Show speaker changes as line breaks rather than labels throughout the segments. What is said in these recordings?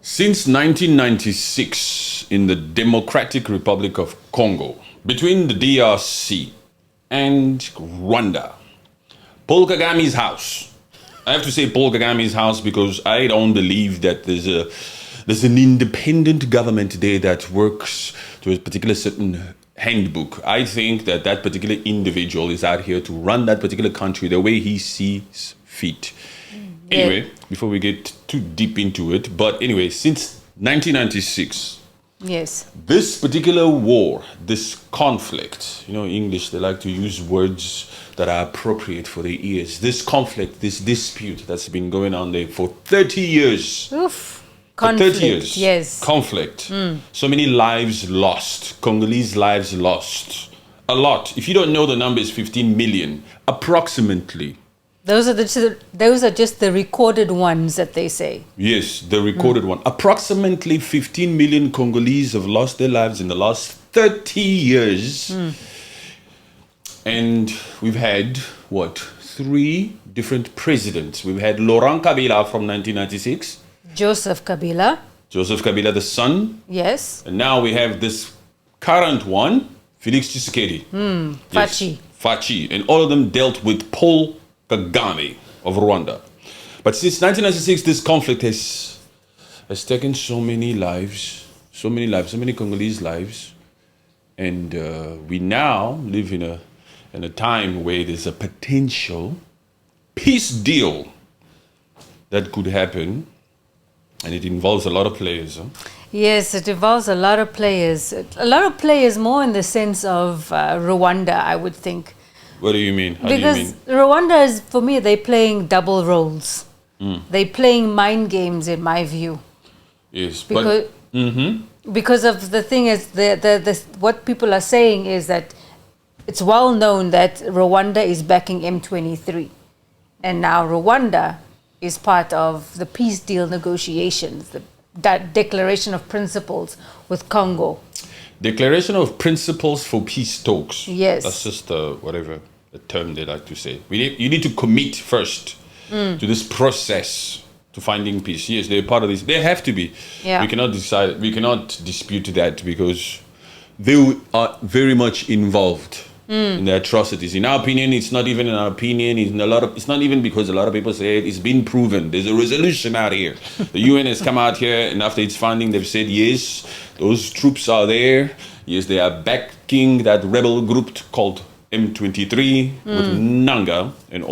Since 1996, in the Democratic Republic of Congo, between the DRC and Rwanda, Paul Kagame's house. I have to say Paul Kagame's house because I don't believe that there's an independent government there that works to a particular certain handbook. I think that that particular individual is out here to run that particular country the way he sees fit. Anyway, before we get too deep into it, but anyway, since 1996,
yes,
this particular war, this conflict, English, they like to use words that are appropriate for their ears. This conflict, this dispute that's been going on there for 30 years.
Oof.
Conflict, 30 years.
Yes.
Conflict. So many lives lost. Congolese lives lost. A lot. If you don't know, the number is 15 million, approximately.
Those are just the recorded ones that they say.
Yes, the recorded one. Approximately 15 million Congolese have lost their lives in the last 30 years. And we've had, 3 different presidents. We've had Laurent Kabila from 1996.
Joseph Kabila,
the son.
Yes.
And now we have this current one, Felix Tshisekedi.
Fachi.
Yes, Fachi. And all of them dealt with Paul Kagame of Rwanda. But since 1996, this conflict has taken so many lives, so many Congolese lives. And we now live in a time where there's a potential peace deal that could happen. And it involves a lot of players. Huh?
Yes, it involves a lot of players. A lot of players more in the sense of Rwanda, I would think.
What do you mean? How
because
do you mean?
Rwanda is, for me, they're playing double roles. They're playing mind games, in my view.
Yes,
because of the thing is, what people are saying is that it's well known that Rwanda is backing M23. And now Rwanda is part of the peace deal negotiations, that declaration of principles with Congo.
Declaration of principles for peace talks.
Yes.
That's just whatever the term they like to say. You need to commit first to this process to finding peace. Yes, they're part of this. They have to be.
Yeah.
We cannot dispute that because they are very much involved in the atrocities. In our opinion, it's not even an opinion. It's not even because a lot of people say it's been proven. There's a resolution out here. The UN has come out here, and after its funding, they've said yes, those troops are there. Yes, they are backing that rebel group called M23 with Nanga and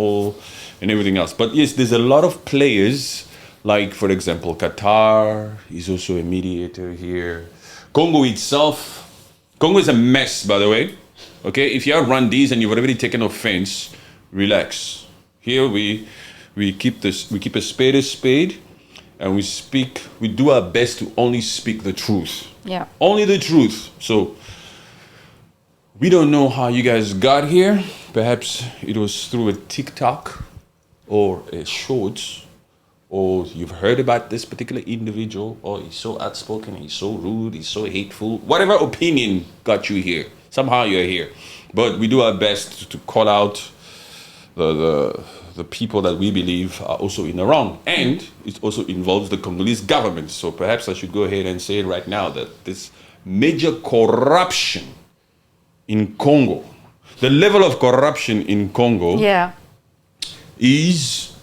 everything else. But yes, there's a lot of players. Like, for example, Qatar is also a mediator here. Congo itself. Congo is a mess, by the way. Okay, if you are Rwandese and you've already taken offense, relax. Here we keep a spade, and we do our best to only speak the truth.
Yeah.
Only the truth. So we don't know how you guys got here. Perhaps it was through a TikTok or a shorts, or you've heard about this particular individual, or he's so outspoken, he's so rude, he's so hateful. Whatever opinion got you here. Somehow you're here. But we do our best to call out the people that we believe are also in the wrong. And it also involves the Congolese government. So perhaps I should go ahead and say right now that this major corruption in Congo, the level of corruption in Congo is,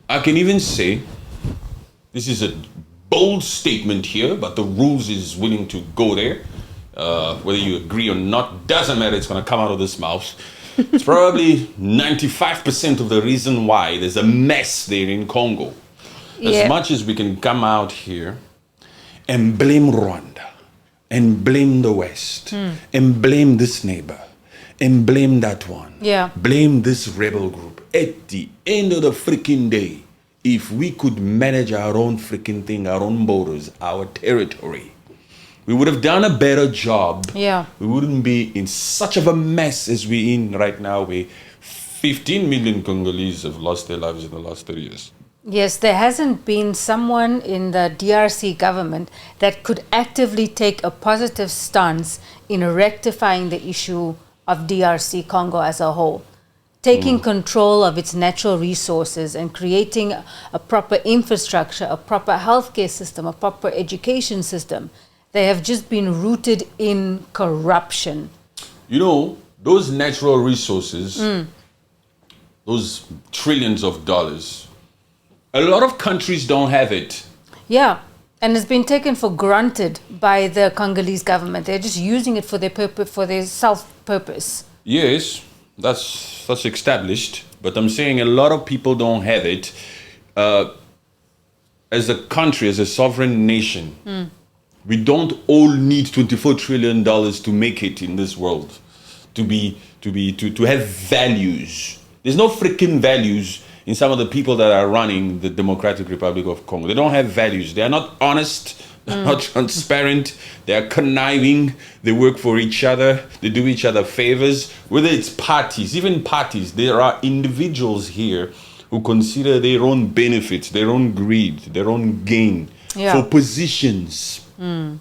I can even say, this is a bold statement here, but the rules is willing to go there. Whether you agree or not, doesn't matter, it's going to come out of this mouth. It's probably 95% of the reason why there's a mess there in Congo. As much as we can come out here and blame Rwanda, and blame the West, and blame this neighbor, and blame that one, blame this rebel group, at the end of the freaking day, if we could manage our own freaking thing, our own borders, our territory, we would have done a better job.
Yeah.
We wouldn't be in such of a mess as we're in right now, where 15 million Congolese have lost their lives in the last 30 years.
Yes, there hasn't been someone in the DRC government that could actively take a positive stance in rectifying the issue of DRC Congo as a whole. taking control of its natural resources and creating a proper infrastructure, a proper healthcare system, a proper education system. They have just been rooted in corruption.
You know, those natural resources, those trillions of dollars, a lot of countries don't have it.
Yeah, and it's been taken for granted by the Congolese government. They're just using it for their purpose, for their self-purpose.
Yes, that's established, but I'm saying a lot of people don't have it. As a country, as a sovereign nation, we don't all need $24 trillion to make it in this world, to have values. There's no freaking values in some of the people that are running the Democratic Republic of Congo. They don't have values. They are not honest. They're not transparent. They are conniving. They work for each other. They do each other favors. Whether it's parties, even parties, there are individuals here who consider their own benefits, their own greed, their own gain for positions. In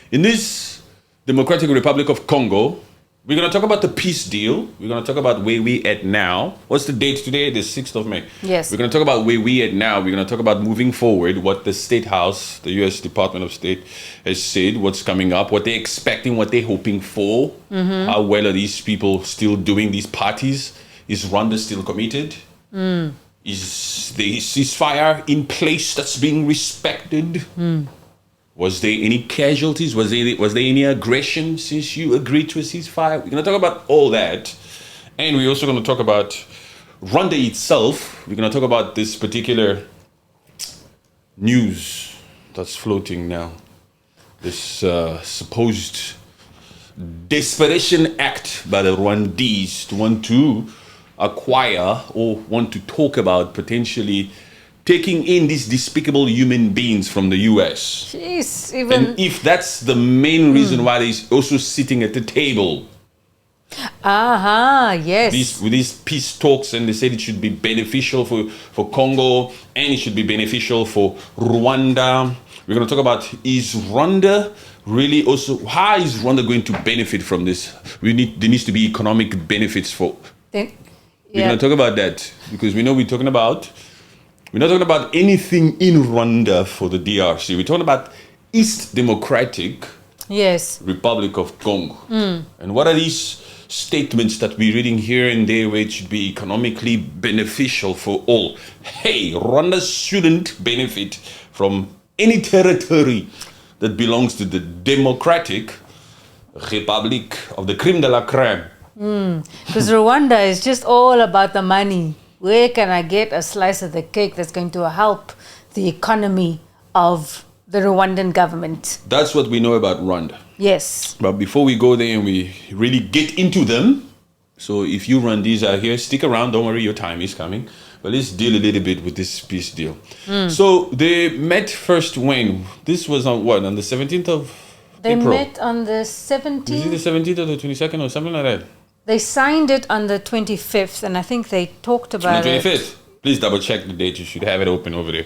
this Democratic Republic of Congo, we're going to talk about the peace deal. We're going to talk about where we at now. What's the date today? The 6th of May.
Yes.
We're going to talk about where we at now. We're going to talk about moving forward, what the State House, the U.S. Department of State has said, what's coming up, what they're expecting, what they're hoping for. How well are these people still doing these parties? Is Rwanda still committed? Is the ceasefire in place that's being respected? Was there any casualties? Was there any aggression since you agreed to a ceasefire? We're going to talk about all that. And we're also going to talk about Rwanda itself. We're going to talk about this particular news that's floating now. This supposed desperation act by the Rwandese to want to acquire or want to talk about potentially taking in these despicable human beings from the US.
Jeez, even...
And if that's the main reason why they're also sitting at the table.
Yes.
With these peace talks, and they said it should be beneficial for Congo and it should be beneficial for Rwanda. We're going to talk about, is Rwanda really also, how is Rwanda going to benefit from this? There needs to be economic benefits for... We're going to talk about that because we know we're not talking about anything in Rwanda for the DRC. We're talking about East Democratic Republic of Congo. And what are these statements that we're reading here and there where it should be economically beneficial for all? Hey, Rwanda shouldn't benefit from any territory that belongs to the Democratic Republic of the Crème de la Crème.
Because Rwanda is just all about the money. Where can I get a slice of the cake that's going to help the economy of the Rwandan government?
That's what we know about Rwanda.
Yes.
But before we go there and we really get into them, so if you Rwandese are here, stick around. Don't worry, your time is coming. But let's deal a little bit with this peace deal. So they met first when? This was on what? On the 17th of April?
They met on the 17th.
Is it the 17th or the 22nd or something like that?
They signed it on the 25th, and I think they talked about
it. On the 25th. Please double check the date. You should have it open over there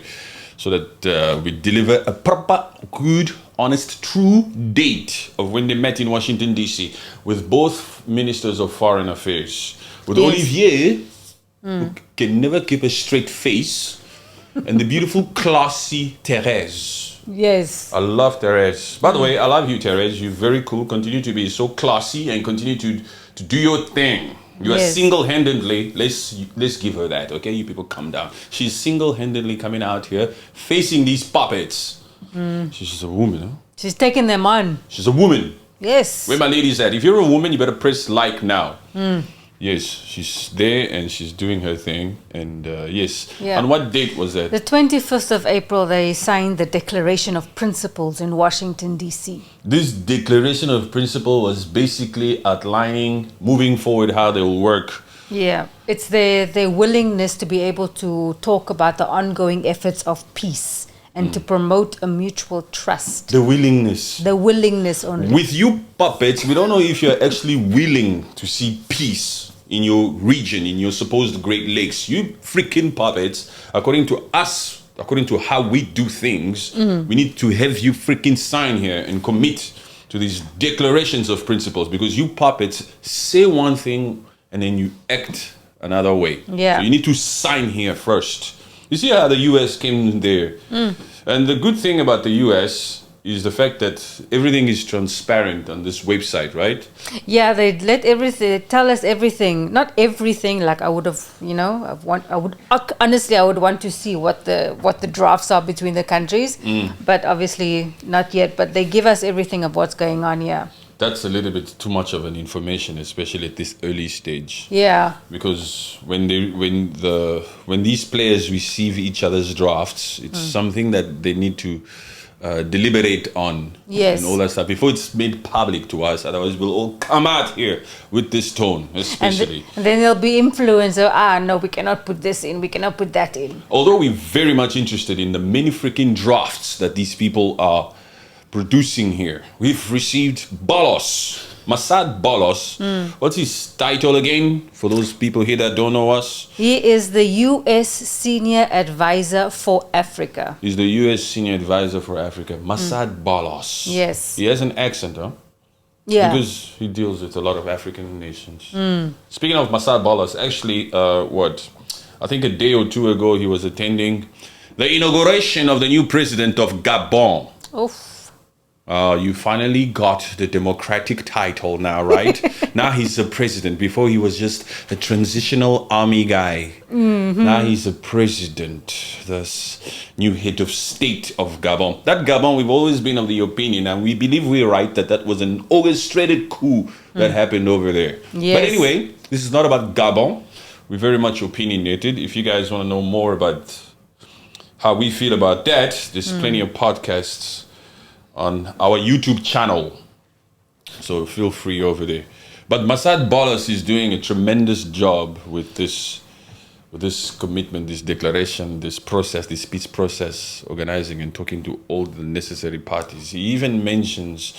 so that we deliver a proper, good, honest, true date of when they met in Washington, D.C. with both ministers of foreign affairs. With Olivier, who can never keep a straight face, and the beautiful, classy Therese.
Yes.
I love Therese. By the way, I love you, Therese. You're very cool. Continue to be so classy and continue to do your thing. You are single-handedly, let's give her that, okay? You people calm down. She's single-handedly coming out here, facing these puppets. She's a woman, huh?
She's taking them on.
She's a woman.
Yes.
Where my ladies at? If you're a woman, you better press like now. Yes, she's there and she's doing her thing. And yes. On what date was that?
The 25th of April, they signed the Declaration of Principles in Washington, D.C.
This Declaration of Principle was basically outlining, moving forward, how they will work.
Yeah, it's their willingness to be able to talk about the ongoing efforts of peace and to promote a mutual trust.
The willingness.
The willingness only.
With you puppets, we don't know if you're actually willing to see peace in your region, in your supposed Great Lakes. You freaking puppets, according to us, according to how we do things, we need to have you freaking sign here and commit to these declarations of principles, because you puppets say one thing and then you act another way.
Yeah.
So you need to sign here first. You see how the US came there? And the good thing about the US is the fact that everything is transparent on this website, right?
Yeah, they let everything, tell us everything. Not everything, like I would have, honestly, I would want to see what the drafts are between the countries, but obviously not yet. But they give us everything of what's going on here.
That's a little bit too much of an information, especially at this early stage.
Yeah.
Because when these players receive each other's drafts, it's something that they need to deliberate on,
yes,
and all that stuff before it's made public to us. Otherwise, we'll all come out here with this tone, especially.
And then there'll be influence of, no, we cannot put this in, we cannot put that in.
Although we're very much interested in the many freaking drafts that these people are producing here. We've received Bolos, Masad Bolos. What's his title again, for those people here that don't know us?
He is the U.S. Senior Advisor for Africa.
He's the U.S. Senior Advisor for Africa, Masad Bolos.
Yes.
He has an accent, huh?
Yeah.
Because he deals with a lot of African nations. Speaking of Masad Bolos, actually, I think a day or two ago, he was attending the inauguration of the new president of Gabon.
Oof.
You finally got the democratic title now, right? Now he's a president. Before he was just a transitional army guy. Now he's a president, the new head of state of Gabon. That Gabon, we've always been of the opinion, and we believe we're right, that was an orchestrated coup that happened over there.
Yes.
But anyway, this is not about Gabon. We're very much opinionated. If you guys want to know more about how we feel about that, there's plenty of podcasts on our YouTube channel, so feel free over there. But Masad Bolos is doing a tremendous job with this commitment, this declaration, this process, this peace process, organizing and talking to all the necessary parties. He even mentions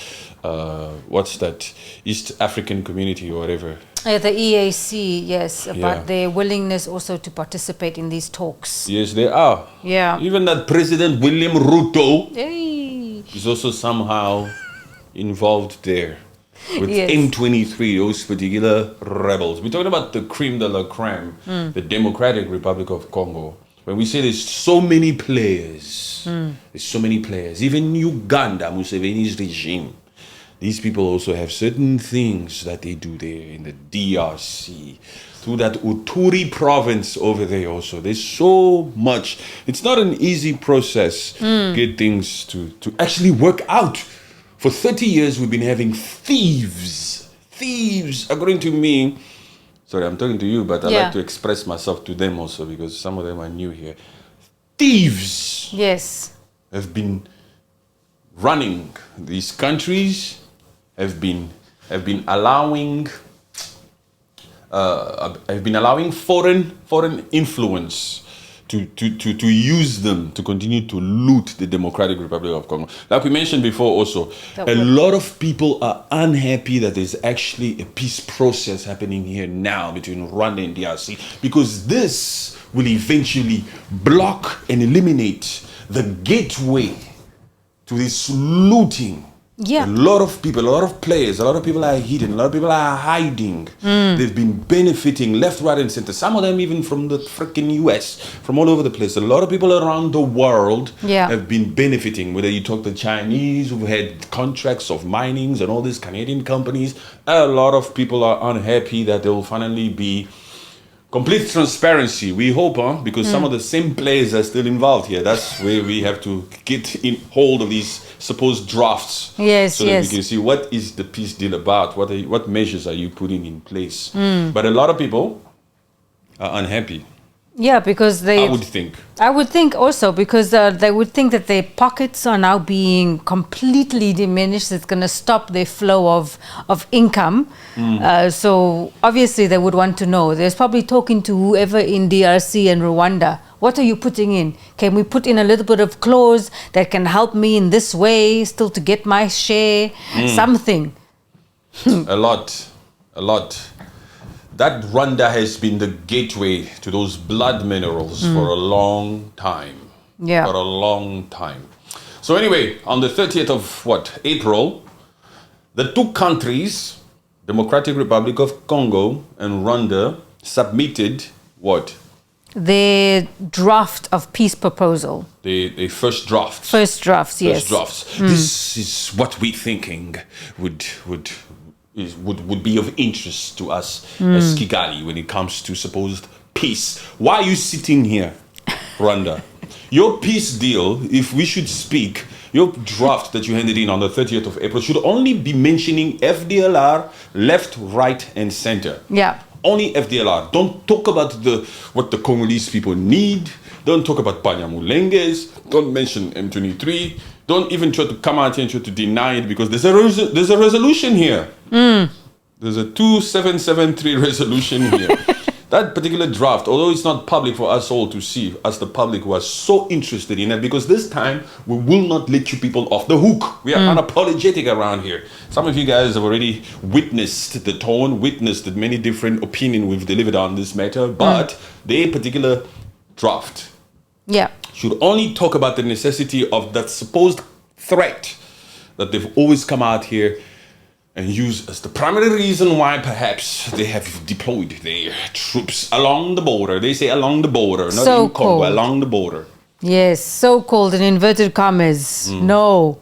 East African community or whatever.
The EAC, yes, about their willingness also to participate in these talks.
Yes, they are.
Yeah.
Even that President William Ruto is also somehow involved there with M23, those particular rebels. We're talking about the creme de la creme, the Democratic Republic of Congo. When we say there's so many players, even Uganda, Museveni's regime, these people also have certain things that they do there in the DRC, through that Uturi province over there also. There's so much. It's not an easy process to get things to actually work out. For 30 years, we've been having thieves. Thieves, according to me. Sorry, I'm talking to you, but I like to express myself to them also because some of them are new here. Thieves have been running these countries, have been allowing foreign influence to use them to continue to loot the Democratic Republic of Congo. Like we mentioned before also, a lot of people are unhappy that there's actually a peace process happening here now between Rwanda and DRC, because this will eventually block and eliminate the gateway to this looting.
Yeah.
A lot of people, a lot of players, a lot of people are hidden, a lot of people are hiding. They've been benefiting left, right, and center. Some of them even from the freaking US, from all over the place. A lot of people around the world have been benefiting. Whether you talk to Chinese who've had contracts of minings and all these Canadian companies, a lot of people are unhappy that there will finally be complete transparency, we hope, because some of the same players are still involved here. That's where we have to get in hold of these supposed drafts. So that we can see what is the peace deal about, what measures are you putting in place. But a lot of people are unhappy.
Yeah, because
I would think.
I would think also because they would think that their pockets are now being completely diminished. It's going to stop their flow of income. So obviously they would want to know. There's probably talking to whoever in DRC and Rwanda. What are you putting in? Can we put in a little bit of clause that can help me in this way still to get my share? Something.
A lot. That Rwanda has been the gateway to those blood minerals for a long time.
Yeah.
For a long time. So anyway, on the 30th of April, the two countries, Democratic Republic of Congo and Rwanda, submitted what?
The draft of peace proposal.
The first drafts.
First drafts, yes.
First drafts. This is what we're thinking would be of interest to us as Kigali when it comes to supposed peace. Why are you sitting here, Rwanda? Your peace deal, if we should speak, your draft that you handed in on the 30th of April should only be mentioning FDLR, left, right, and center.
Yeah.
Only FDLR. Don't talk about what the Congolese people need. Don't talk about Banyamulenges. Don't mention M23. Don't even try to come out here and try to deny it, because there's a resolution here. There's a 2773 resolution here. That particular draft, although it's not public for us all to see, as the public who are so interested in it, because this time we will not let you people off the hook. We are unapologetic around here. Some of you guys have already witnessed the tone, witnessed the many different opinions we've delivered on this matter, but their particular draft should only talk about the necessity of that supposed threat that they've always come out here and use as the primary reason why perhaps they have deployed their troops along the border. They say along the border, not
So
in Congo,
cold.
along the border.
Yes, so-called in inverted commas. No.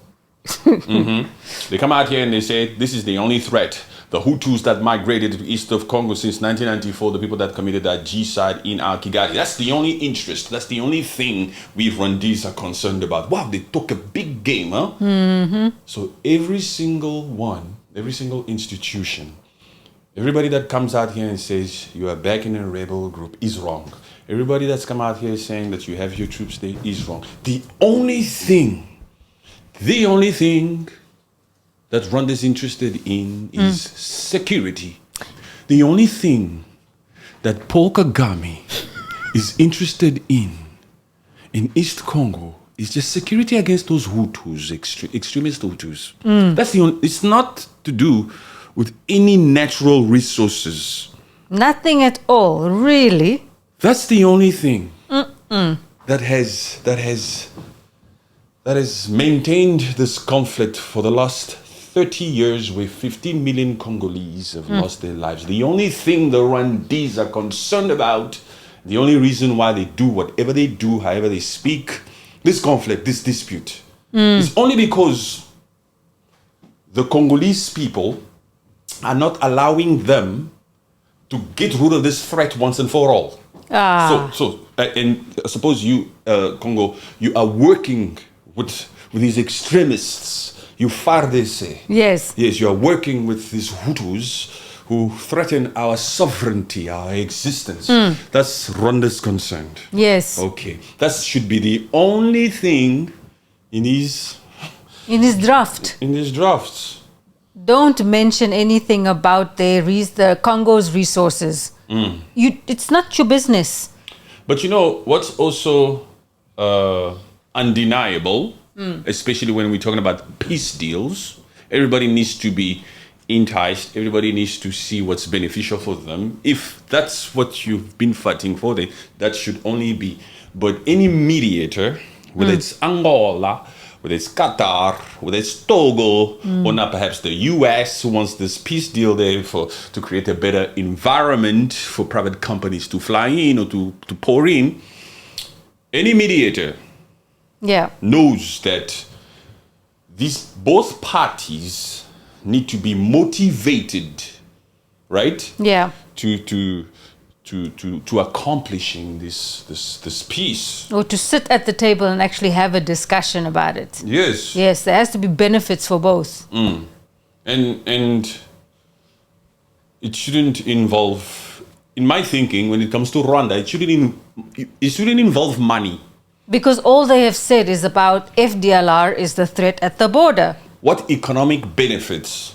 They come out here and they say this is the only threat. The Hutus that migrated to east of Congo since 1994, the people that committed that genocide in our Kigali. That's the only interest. That's the only thing we Rwandese are concerned about. Wow, they took a big game, huh? So every single institution, everybody that comes out here and says you are back in a rebel group is wrong. Everybody that's come out here saying that you have your troops there is wrong. The only thing that Rwanda is interested in is security. The only thing that Paul Kagame is interested in East Congo is just security against those Hutus, extremist Hutus. That's the only. It's not to do with any natural resources.
Nothing at all, really.
That's the only thing that has maintained this conflict for the last 30 years, where 15 million Congolese have lost their lives. The only thing the Rwandese are concerned about, the only reason why they do whatever they do, however they speak, this conflict, this dispute, is only because the Congolese people are not allowing them to get rid of this threat once and for all. And suppose you, Congo, you are working with these extremists, you FARDC.
Yes.
Yes, you are working with these Hutus who threaten our sovereignty, our existence. That's Rwanda's concerned.
Yes.
Okay. That should be the only thing in his
draft.
In his drafts.
Don't mention anything about the Congo's resources. It's not your business.
But you know what's also undeniable, especially when we're talking about peace deals, everybody needs to be enticed. Everybody needs to see what's beneficial for them. If that's what you've been fighting for, then that should only be. But any mediator, whether it's Angola, whether it's Qatar, whether it's Togo, or not perhaps the US, who wants this peace deal there to create a better environment for private companies to fly in or to pour in, any mediator knows that both parties need to be motivated, right?
Yeah.
To accomplishing this peace.
Or to sit at the table and actually have a discussion about it.
Yes.
Yes, there has to be benefits for both.
And it shouldn't involve, in my thinking, when it comes to Rwanda, it shouldn't involve money.
Because all they have said is about FDLR is the threat at the border.
What economic benefits?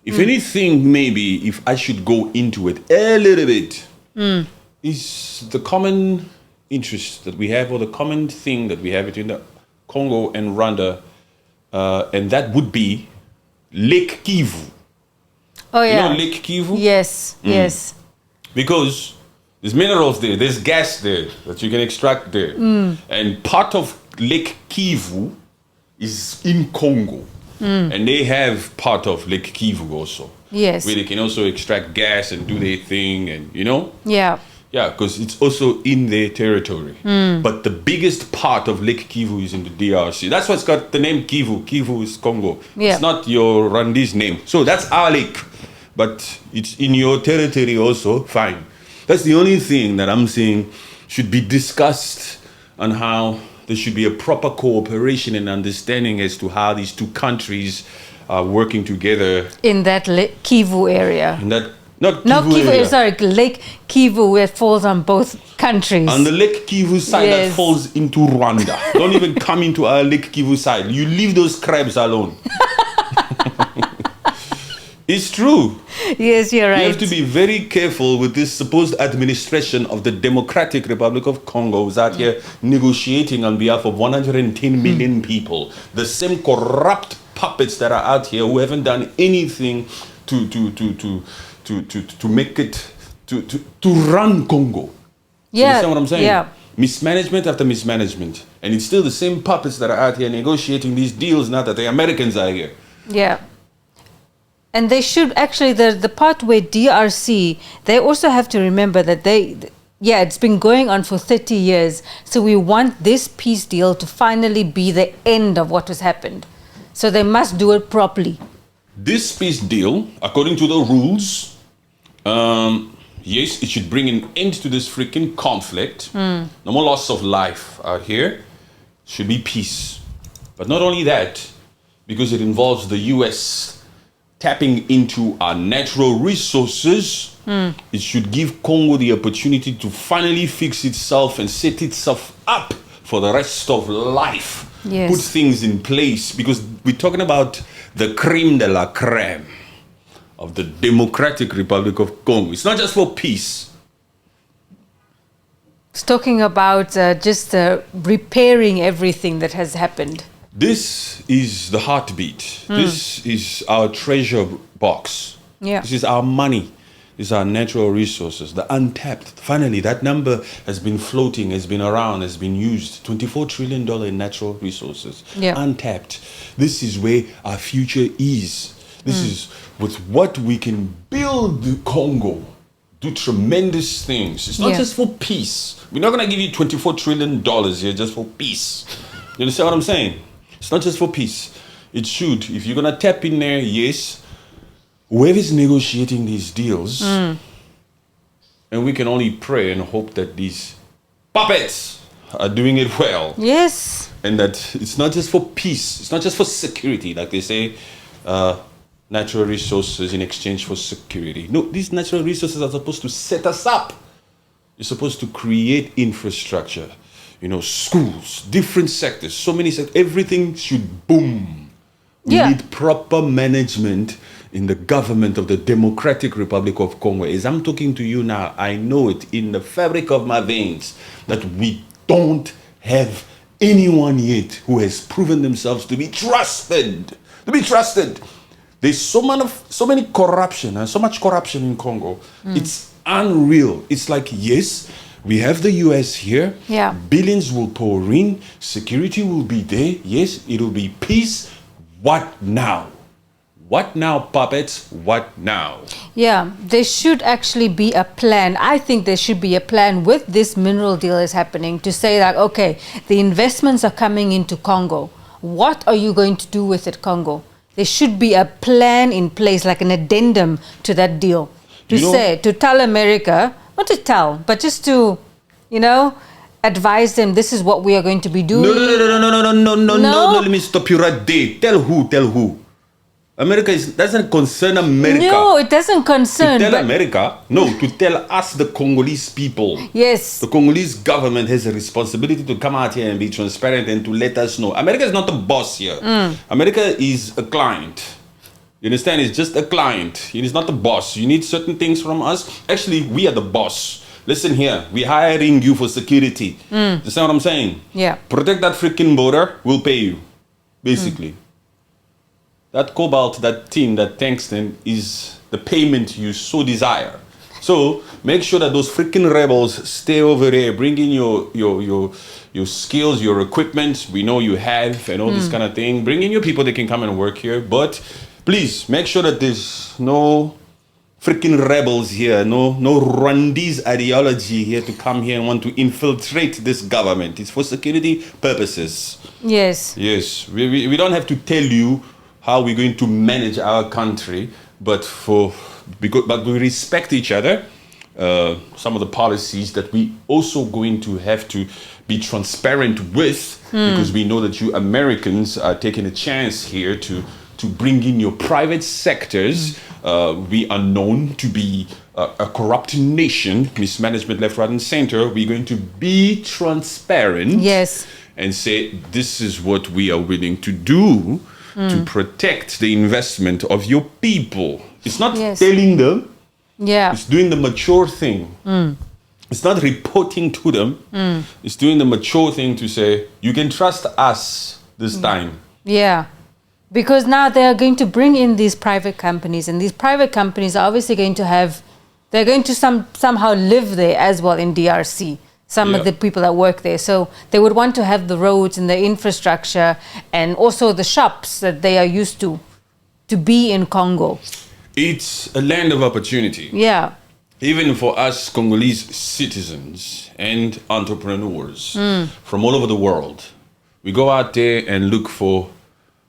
If anything, maybe if I should go into it a little bit, is the common interest that we have, or the common thing that we have between the Congo and Rwanda, and that would be Lake Kivu.
Oh, yeah.
You know Lake Kivu?
Yes, yes.
Because there's minerals there, there's gas there that you can extract there. And part of Lake Kivu is in Congo. And they have part of Lake Kivu also.
Yes.
where they can also extract gas and do their thing, and
Yeah.
Yeah, because it's also in their territory. But the biggest part of Lake Kivu is in the DRC. That's what's got the name Kivu. Kivu is Congo.
Yeah.
It's not your Rwandese name. So that's our lake. But it's in your territory also, fine. That's the only thing that I'm saying should be discussed, on how there should be a proper cooperation and understanding as to how these two countries are working together.
In that Kivu area.
In that, not
No,
Kivu
Kivu,
area.
sorry, Lake Kivu, where it falls on both countries.
On the Lake Kivu side that
Yes.
falls into Rwanda. Don't even come into our Lake Kivu side. You leave those crabs alone. It's true.
Yes, you're right.
You have to be very careful with this supposed administration of the Democratic Republic of Congo, who's out here negotiating on behalf of 110 million people. The same corrupt puppets that are out here who haven't done anything to make it to run Congo. You
Yeah.
understand what I'm saying?
Yeah.
Mismanagement after mismanagement. And it's still the same puppets that are out here negotiating these deals now that the Americans are here.
Yeah. And they should actually, the part where DRC, they also have to remember that it's been going on for 30 years. So we want this peace deal to finally be the end of what has happened. So they must do it properly.
This peace deal, according to the rules, yes, it should bring an end to this freaking conflict. No more loss of life out here. Should be peace. But not only that, because it involves the U.S. tapping into our natural resources, it should give Congo the opportunity to finally fix itself and set itself up for the rest of life.
Yes.
Put things in place, because we're talking about the creme de la creme of the Democratic Republic of Congo. It's not just for peace.
It's talking about just repairing everything that has happened.
This is the heartbeat. This is our treasure box.
Yeah.
This is our money. These are natural resources, the untapped. Finally, that number has been floating, has been around, has been used. $24 trillion in natural resources.
Yeah.
Untapped. This is where our future is. This is with what we can build the Congo. Do tremendous things. It's not
Yeah.
just for peace. We're not going to give you $24 trillion here just for peace. You understand what I'm saying? It's not just for peace. It should. If you're going to tap in there, yes. Whoever's negotiating these deals, and we can only pray and hope that these puppets are doing it well.
Yes.
And that it's not just for peace. It's not just for security, like they say, natural resources in exchange for security. No, these natural resources are supposed to set us up. You're supposed to create infrastructure. Schools, different sectors, so many sectors. Everything should boom. We need proper management in the government of the Democratic Republic of Congo. As I'm talking to you now, I know it in the fabric of my veins that we don't have anyone yet who has proven themselves to be trusted. There's so many corruption and so much corruption in Congo. It's unreal. It's like, yes, we have the US here.
Yeah.
Billions will pour in. Security will be there. Yes, it will be peace. What now? What now, puppets? What now?
Yeah, there should actually be a plan. I think there should be a plan with this mineral deal is happening to say that, okay, the investments are coming into Congo. What are you going to do with it, Congo? There should be a plan in place, like an addendum to that deal. To tell America, not to tell, but just to, advise them, this is what we are going to be doing.
No, let me stop you right there. Tell who? America doesn't concern America.
No, it doesn't concern.
To tell America, to tell us, the Congolese people.
Yes.
The Congolese government has a responsibility to come out here and be transparent and to let us know. America is not the boss here. America is a client. You understand? It's just a client. It is not the boss. You need certain things from us. Actually, we are the boss. Listen here, we're hiring you for security. Understand what I'm saying?
Yeah.
Protect that freaking border, we'll pay you. Basically. That cobalt, that tin, that tungsten is the payment you so desire. So make sure that those freaking rebels stay over there. Bring in your skills, your equipment. We know you have and all this kind of thing. Bring in your people that can come and work here. But Please make sure that there's no freaking rebels here, no Rwandese ideology here to come here and want to infiltrate this government. It's for security purposes.
Yes.
Yes, we don't have to tell you how we're going to manage our country, but we respect each other. Some of the policies that we also going to have to be transparent with, because we know that you Americans are taking a chance here to bring in your private sectors. We are known to be a corrupt nation, mismanagement left, right, and center. We're going to be transparent.
Yes.
And say, this is what we are willing to do to protect the investment of your people. It's not telling them.
Yeah.
It's doing the mature thing. It's not reporting to them. It's doing the mature thing to say, you can trust us this time.
Yeah. Because now they are going to bring in these private companies, and these private companies are obviously going to they're going to somehow live there as well in DRC. Some of the people that work there. So they would want to have the roads and the infrastructure and also the shops that they are used to be in Congo.
It's a land of opportunity.
Yeah.
Even for us Congolese citizens and entrepreneurs from all over the world. We go out there and look for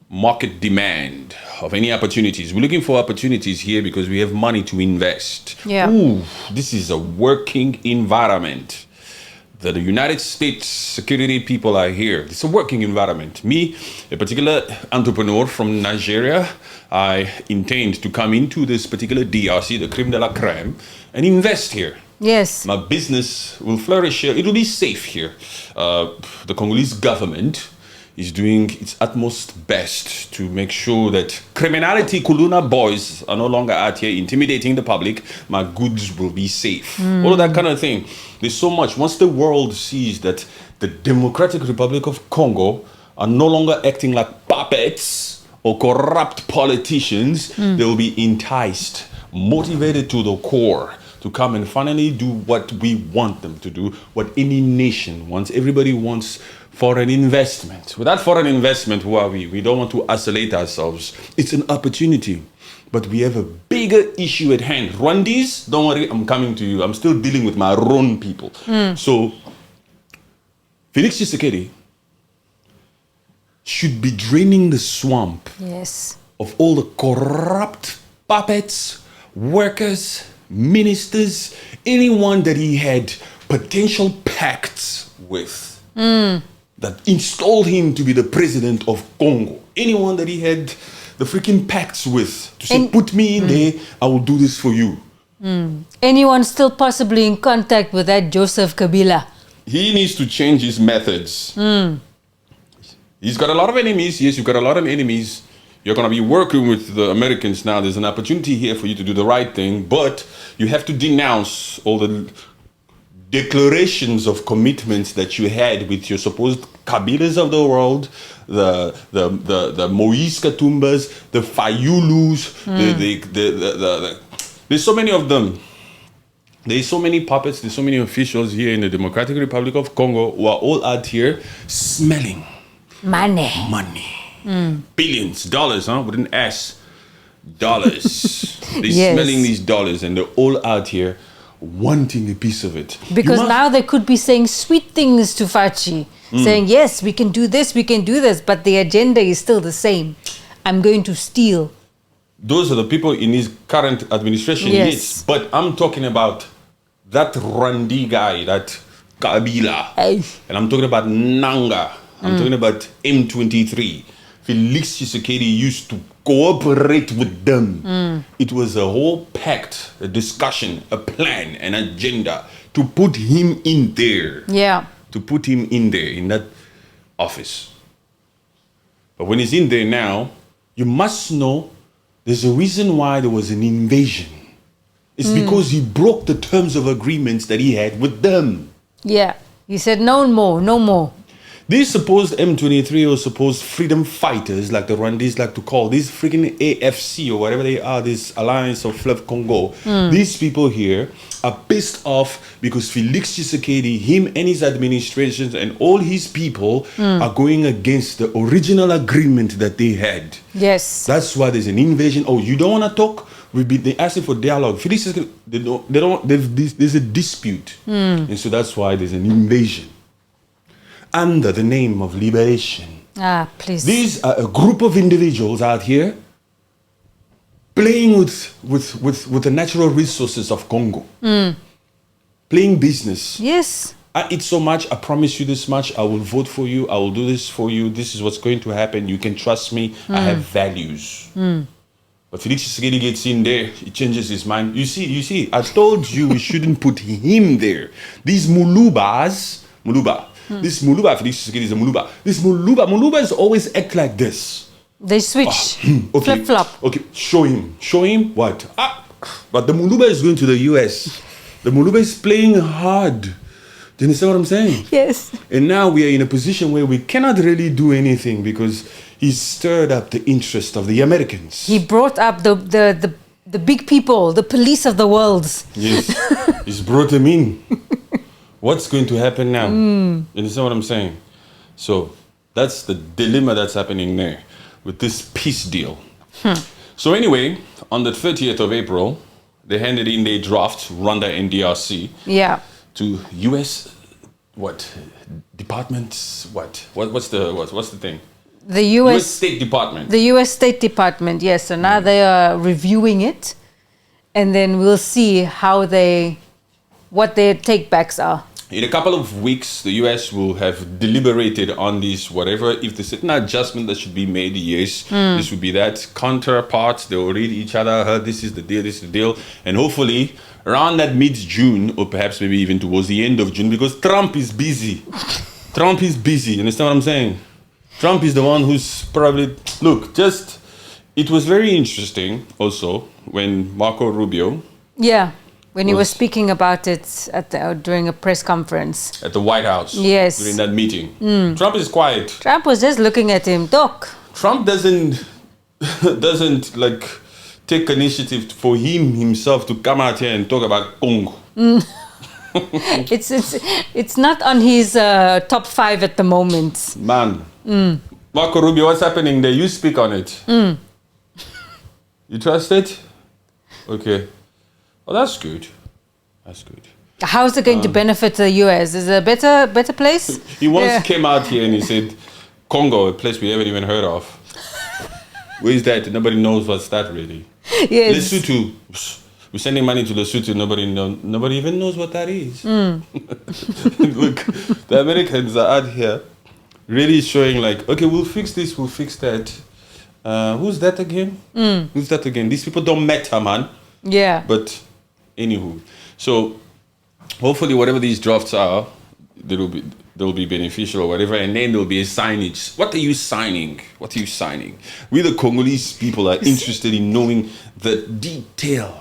market demand of any opportunities. We're looking for opportunities here because we have money to invest.
Yeah.
Ooh, this is a working environment. The United States security people are here. It's a working environment. Me, a particular entrepreneur from Nigeria, I intend to come into this particular DRC, the creme de la creme, and invest here.
Yes.
My business will flourish here. It will be safe here. The Congolese government is doing its utmost best to make sure that criminality Kuluna boys are no longer out here intimidating the public. My goods will be safe. All of that kind of thing. There's so much. Once the world sees that the Democratic Republic of Congo are no longer acting like puppets or corrupt politicians, they will be enticed, motivated to the core to come and finally do what we want them to do, what any nation wants. Everybody wants foreign investment. Without foreign investment, who are we? We don't want to isolate ourselves. It's an opportunity. But we have a bigger issue at hand. Rwandese, don't worry, I'm coming to you. I'm still dealing with my own people. So, Felix Tshisekedi should be draining the swamp of all the corrupt puppets, workers, ministers, anyone that he had potential pacts with. That installed him to be the president of Congo. Anyone that he had the freaking pacts with to say, put me in there, I will do this for you.
Anyone still possibly in contact with that Joseph Kabila?
He needs to change his methods. He's got a lot of enemies. Yes, you've got a lot of enemies. You're going to be working with the Americans now. There's an opportunity here for you to do the right thing, but you have to denounce all the declarations of commitments that you had with your supposed Kabilas of the world, the Moise Katumbas, the Fayulus, there's so many of them. There's so many puppets, there's so many officials here in the Democratic Republic of Congo who are all out here smelling money. Billions, dollars, with an S. Dollars. They're smelling these dollars and they're all out here wanting a piece of it.
Because now they could be saying sweet things to Fachi, saying, yes, we can do this, but the agenda is still the same. I'm going to steal.
Those are the people in his current administration, yes. But I'm talking about that Rwandi guy, that Kabila. And I'm talking about Nanga. I'm talking about M23. Felix Tshisekedi used to cooperate with them. It was a whole pact, a discussion, a plan, an agenda to put him in there.
Yeah.
To put him in there, in that office. But when he's in there now, you must know there's a reason why there was an invasion. It's because he broke the terms of agreements that he had with them.
Yeah. He said, no more.
These supposed M23 or supposed freedom fighters, like the Rwandese like to call, these freaking AFC or whatever they are, this Alliance of Fleuve Congo, these people here are pissed off because Felix Tshisekedi, him and his administrations and all his people are going against the original agreement that they had.
Yes.
That's why there's an invasion. Oh, you don't want to talk? They asking for dialogue. Felix Tshisekedi, there's a dispute. And so that's why there's an invasion. Under the name of liberation.
Please.
These are a group of individuals out here playing with the natural resources of Congo. Playing business.
Yes.
I eat so much, I promise you this much, I will vote for you, I will do this for you, this is what's going to happen, you can trust me, I have values. But Felix Tshisekedi gets in there, he changes his mind. You see, I told you we shouldn't put him there. These Muluba, this Muluba, Felix Tshisekedi is a Muluba. This Mulubas always act like this.
They switch.
Okay.
Flip-flop.
Okay, show him what? But the Muluba is going to the US. The Muluba is playing hard. Do you understand what I'm saying?
Yes.
And now we are in a position where we cannot really do anything because he stirred up the interest of the Americans.
He brought up the big people, the police of the world.
Yes. He's brought them in. What's going to happen now? You understand what I'm saying? So that's the dilemma that's happening there with this peace deal. So anyway, on the 30th of April, they handed in their draft, Rwanda and DRC, to U.S. Department? What's the thing?
The
U.S. State Department.
The U.S. State Department, yes. So now they are reviewing it, and then we'll see what their takebacks are.
In a couple of weeks, the U.S. will have deliberated on this, whatever. If there's an adjustment that should be made, yes, this would be that. Counterparts, they will read each other, this is the deal, and hopefully around that mid-June, or perhaps maybe even towards the end of June, because Trump is busy. You understand what I'm saying? Trump is the one who's probably... Look, it was very interesting also when Marco Rubio...
Yeah. When he was speaking about it during a press conference.
At the White House.
Yes.
During that meeting. Trump is quiet.
Trump was just looking at him. Doc.
Trump doesn't take initiative for himself to come out here and talk about Congo.
It's not on his top 5 at the moment.
Man. Marco Rubio, what's happening there? You speak on it. You trust it? Okay. Oh, that's good.
How is it going to benefit the US? Is it a better place?
He once came out here and he said, Congo, a place we haven't even heard of. Where is that? Nobody knows what's that really.
Yes.
Lesotho. We're sending money to Lesotho. Nobody even knows what that is. Look, the Americans are out here really showing like, okay, we'll fix this, we'll fix that. Who's that again? Who's that again? These people don't matter, man.
Yeah.
But anywho, so hopefully whatever these drafts are, they'll be beneficial or whatever, and then there'll be a signage. What are you signing? We the Congolese people are interested in knowing the detail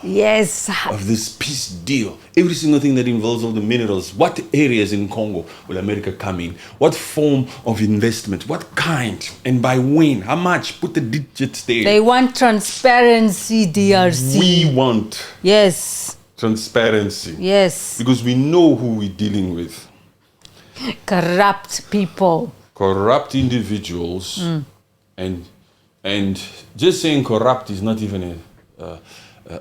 of this peace deal. Every single thing that involves all the minerals. What areas in Congo will America come in? What form of investment? What kind? And by when? How much? Put the digits there.
They want transparency, DRC.
We want transparency.
Yes.
Because we know who we're dealing with.
Corrupt people.
Corrupt individuals. And just saying corrupt is not even an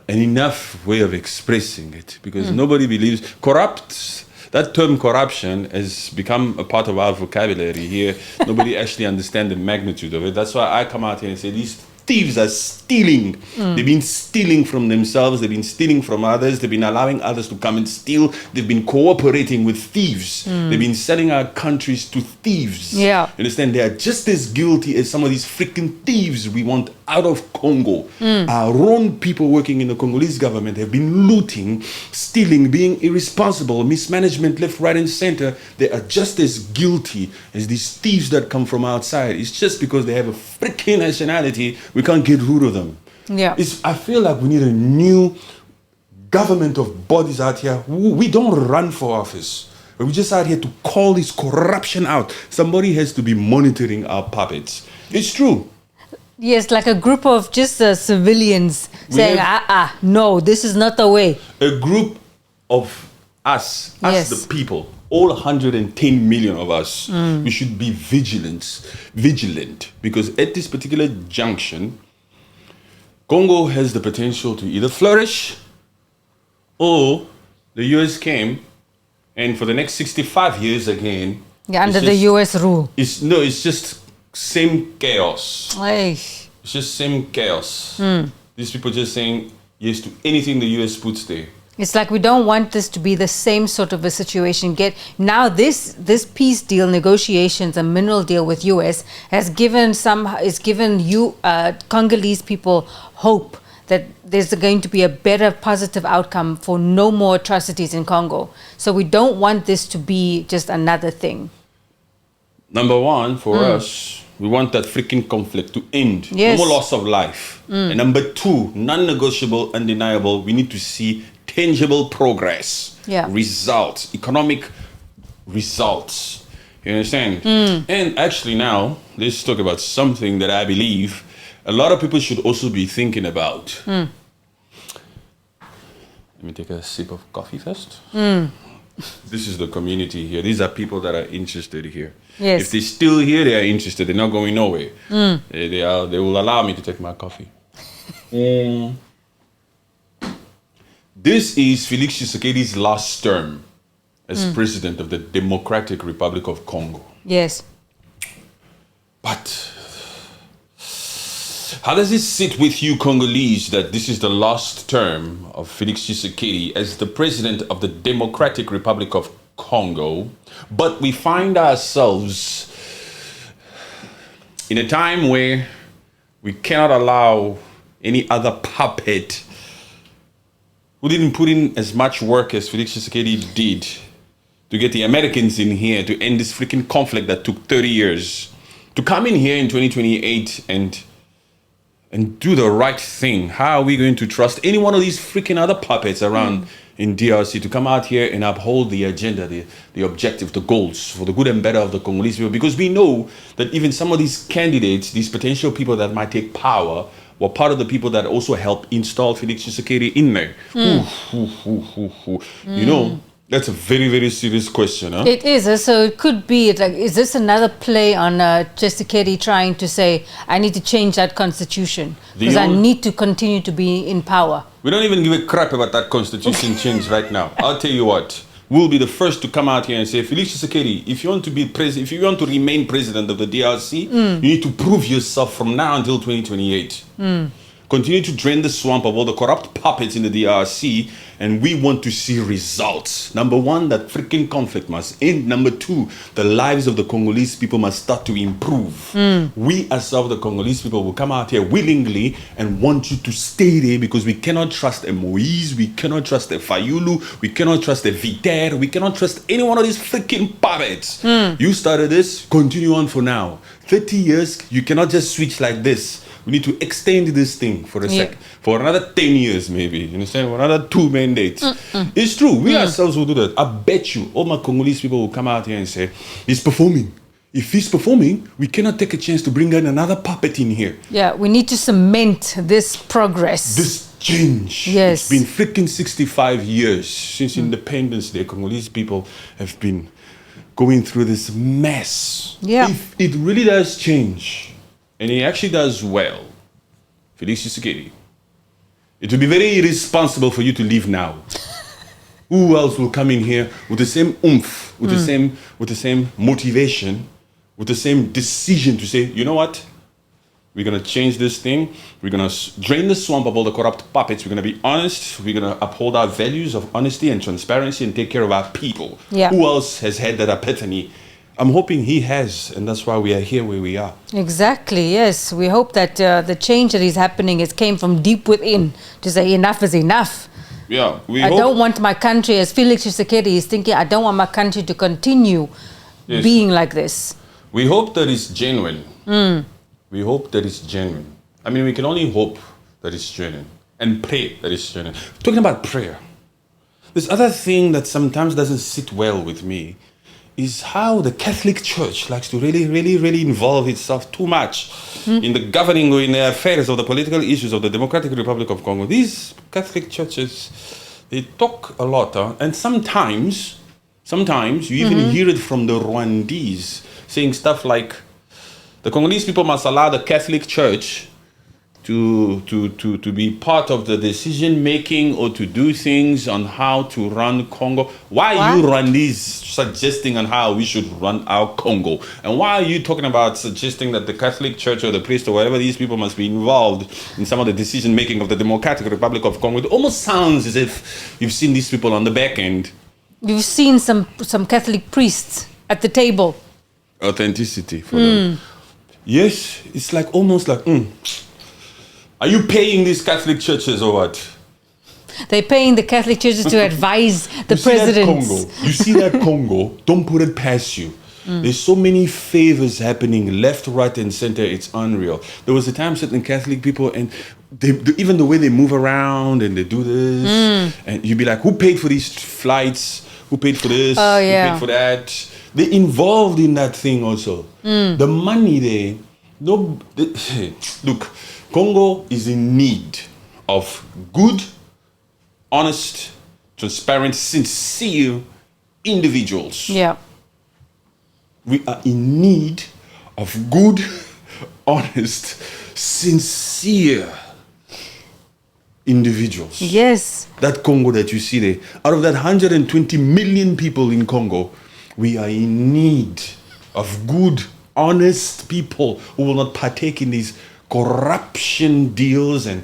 enough way of expressing it, because nobody believes corrupt. That term corruption has become a part of our vocabulary here. Nobody actually understands the magnitude of it. That's why I come out here and say these thieves are stealing. They've been stealing from themselves. They've been stealing from others. They've been allowing others to come and steal. They've been cooperating with thieves. They've been selling our countries to thieves.
Yeah.
You understand? They are just as guilty as some of these freaking thieves we want out of Congo. Our own people working in the Congolese government have been looting, stealing, being irresponsible, mismanagement left, right, and center. They are just as guilty as these thieves that come from outside. It's just because they have a freaking nationality, we can't get rid of them.
Yeah.
I feel like we need a new government of bodies out here. We don't run for office. We're just out here to call this corruption out. Somebody has to be monitoring our puppets. It's true.
Yes, like a group of just civilians saying, no, this is not the way.
A group of us
Yes.
the people, all 110 million of us, we should be vigilant, because at this particular junction, Congo has the potential to either flourish, or the US came, and for the next 65 years again,
Under the US rule.
It's just same chaos.
Ay.
It's just same chaos. These people just saying yes to anything the US puts there.
It's like we don't want this to be the same sort of a situation. Now this peace deal, negotiations, a mineral deal with US has given you Congolese people hope that there's going to be a better positive outcome for no more atrocities in Congo. So we don't want this to be just another thing.
Number one, for us, we want that freaking conflict to end.
Yes.
No more loss of life. And number two, non-negotiable, undeniable, we need to see tangible progress.
Yeah.
Results, economic results. You understand? And actually now, let's talk about something that I believe a lot of people should also be thinking about. Let me take a sip of coffee first. This is the community here. These are people that are interested here.
Yes.
If they're still here, they are interested. They're not going nowhere. They will allow me to take my coffee. This is Felix Tshisekedi's last term as president of the Democratic Republic of Congo.
Yes.
But how does it sit with you Congolese that this is the last term of Felix Tshisekedi as the president of the Democratic Republic of Congo, but we find ourselves in a time where we cannot allow any other puppet who didn't put in as much work as Felix Tshisekedi did to get the Americans in here to end this freaking conflict that took 30 years, to come in here in 2028 and do the right thing. How are we going to trust any one of these freaking other puppets around in DRC to come out here and uphold the agenda, the objective, the goals for the good and better of the Congolese people? Because we know that even some of these candidates, these potential people that might take power, were part of the people that also helped install Felix Tshisekedi in there. You know, that's a very, very serious question. Huh?
It is. So it could be, like, is this another play on Tshisekedi trying to say, I need to change that constitution because I need to continue to be in power?
We don't even give a crap about that constitution change right now. I'll tell you what. We'll be the first to come out here and say, Felix Tshisekedi, if you want to be president, if you want to remain president of the DRC, you need to prove yourself from now until 2028. Continue to drain the swamp of all the corrupt puppets in the DRC, and we want to see results. Number one, that freaking conflict must end. Number two, the lives of the Congolese people must start to improve. We ourselves, the Congolese people, will come out here willingly and want you to stay there because we cannot trust a Moise, we cannot trust a Fayulu, we cannot trust a Viter, we cannot trust any one of these freaking puppets. You started this, continue on for now. 30 years, you cannot just switch like this. We need to extend this thing for for another 10 years maybe, you understand, for another 2 mandates. It's true, we ourselves will do that. I bet you all my Congolese people will come out here and say, he's performing. If he's performing, we cannot take a chance to bring in another puppet in here.
Yeah, we need to cement this progress.
This change.
Yes.
It's been freaking 65 years since independence. The Congolese people have been going through this mess.
Yeah.
If it really does change, and he actually does well, Felix Tshisekedi, it will be very irresponsible for you to leave now. Who else will come in here with the same oomph, with the same motivation, with the same decision to say, you know what? We're going to change this thing. We're going to drain the swamp of all the corrupt puppets. We're going to be honest. We're going to uphold our values of honesty and transparency and take care of our people.
Yeah.
Who else has had that epiphany? I'm hoping he has, and that's why we are here where we are.
Exactly, yes. We hope that the change that is happening came from deep within to say enough is enough.
Yeah,
I don't want my country, as Felix Tshisekedi is thinking, I don't want my country to continue being like this.
We hope that it's genuine. We hope that it's genuine. I mean, we can only hope that it's genuine and pray that it's genuine. Talking about prayer, This other thing that sometimes doesn't sit well with me is how the Catholic Church likes to really involve itself too much in the governing or in the affairs of the political issues of the Democratic Republic of Congo. These Catholic churches, they talk a lot, and sometimes you even hear it from the Rwandese saying stuff like, the Congolese people must allow the Catholic Church to be part of the decision making or to do things on how to run Congo. Why are you Rwandese suggesting on how we should run our Congo? And why are you talking about suggesting that the Catholic Church or the priest or whatever these people must be involved in some of the decision making of the Democratic Republic of Congo? It almost sounds as if you've seen these people on the back end.
You've seen some Catholic priests at the table.
Authenticity for them. Yes, it's like almost like, are you paying these Catholic churches or what?
They're paying the Catholic churches to advise the president.
You see that Congo? Don't put it past you. There's so many favors happening left, right, and center. It's unreal. There was a time certain Catholic people, and even the way they move around and they do this, and you'd be like, who paid for these flights? Who paid for this?
Oh, yeah.
Who paid for that? They're involved in that thing also. The money there. Look, Congo is in need of good, honest, transparent, sincere individuals.
Yeah.
We are in need of good, honest, sincere individuals.
Yes.
That Congo that you see there, out of that 120 million people in Congo, we are in need of good, honest people who will not partake in these corruption deals and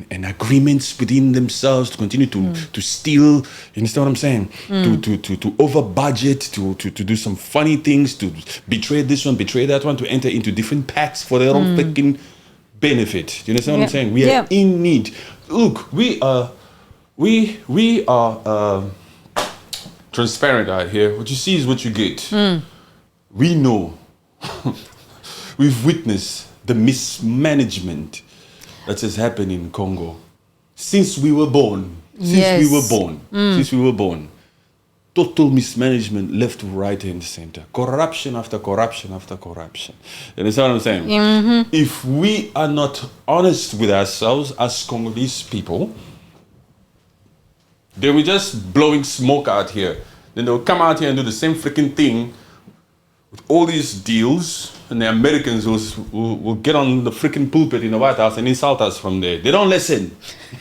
agreements within themselves to continue to steal. You understand what I'm saying? To over budget, to do some funny things, to betray this one, betray that one, to enter into different pacts for their own freaking benefit. You understand what I'm saying? We are in need. Look, we are transparent out here. What you see is what you get. We know. We've witnessed the mismanagement that has happened in Congo since we were born. Since we were born. Total mismanagement, left, right, and center. Corruption after corruption after corruption. You understand what I'm saying? If we are not honest with ourselves as Congolese people, they were just blowing smoke out here. Then they'll come out here and do the same freaking thing with all these deals, and the Americans will get on the freaking pulpit in the White House and insult us from there. They don't listen.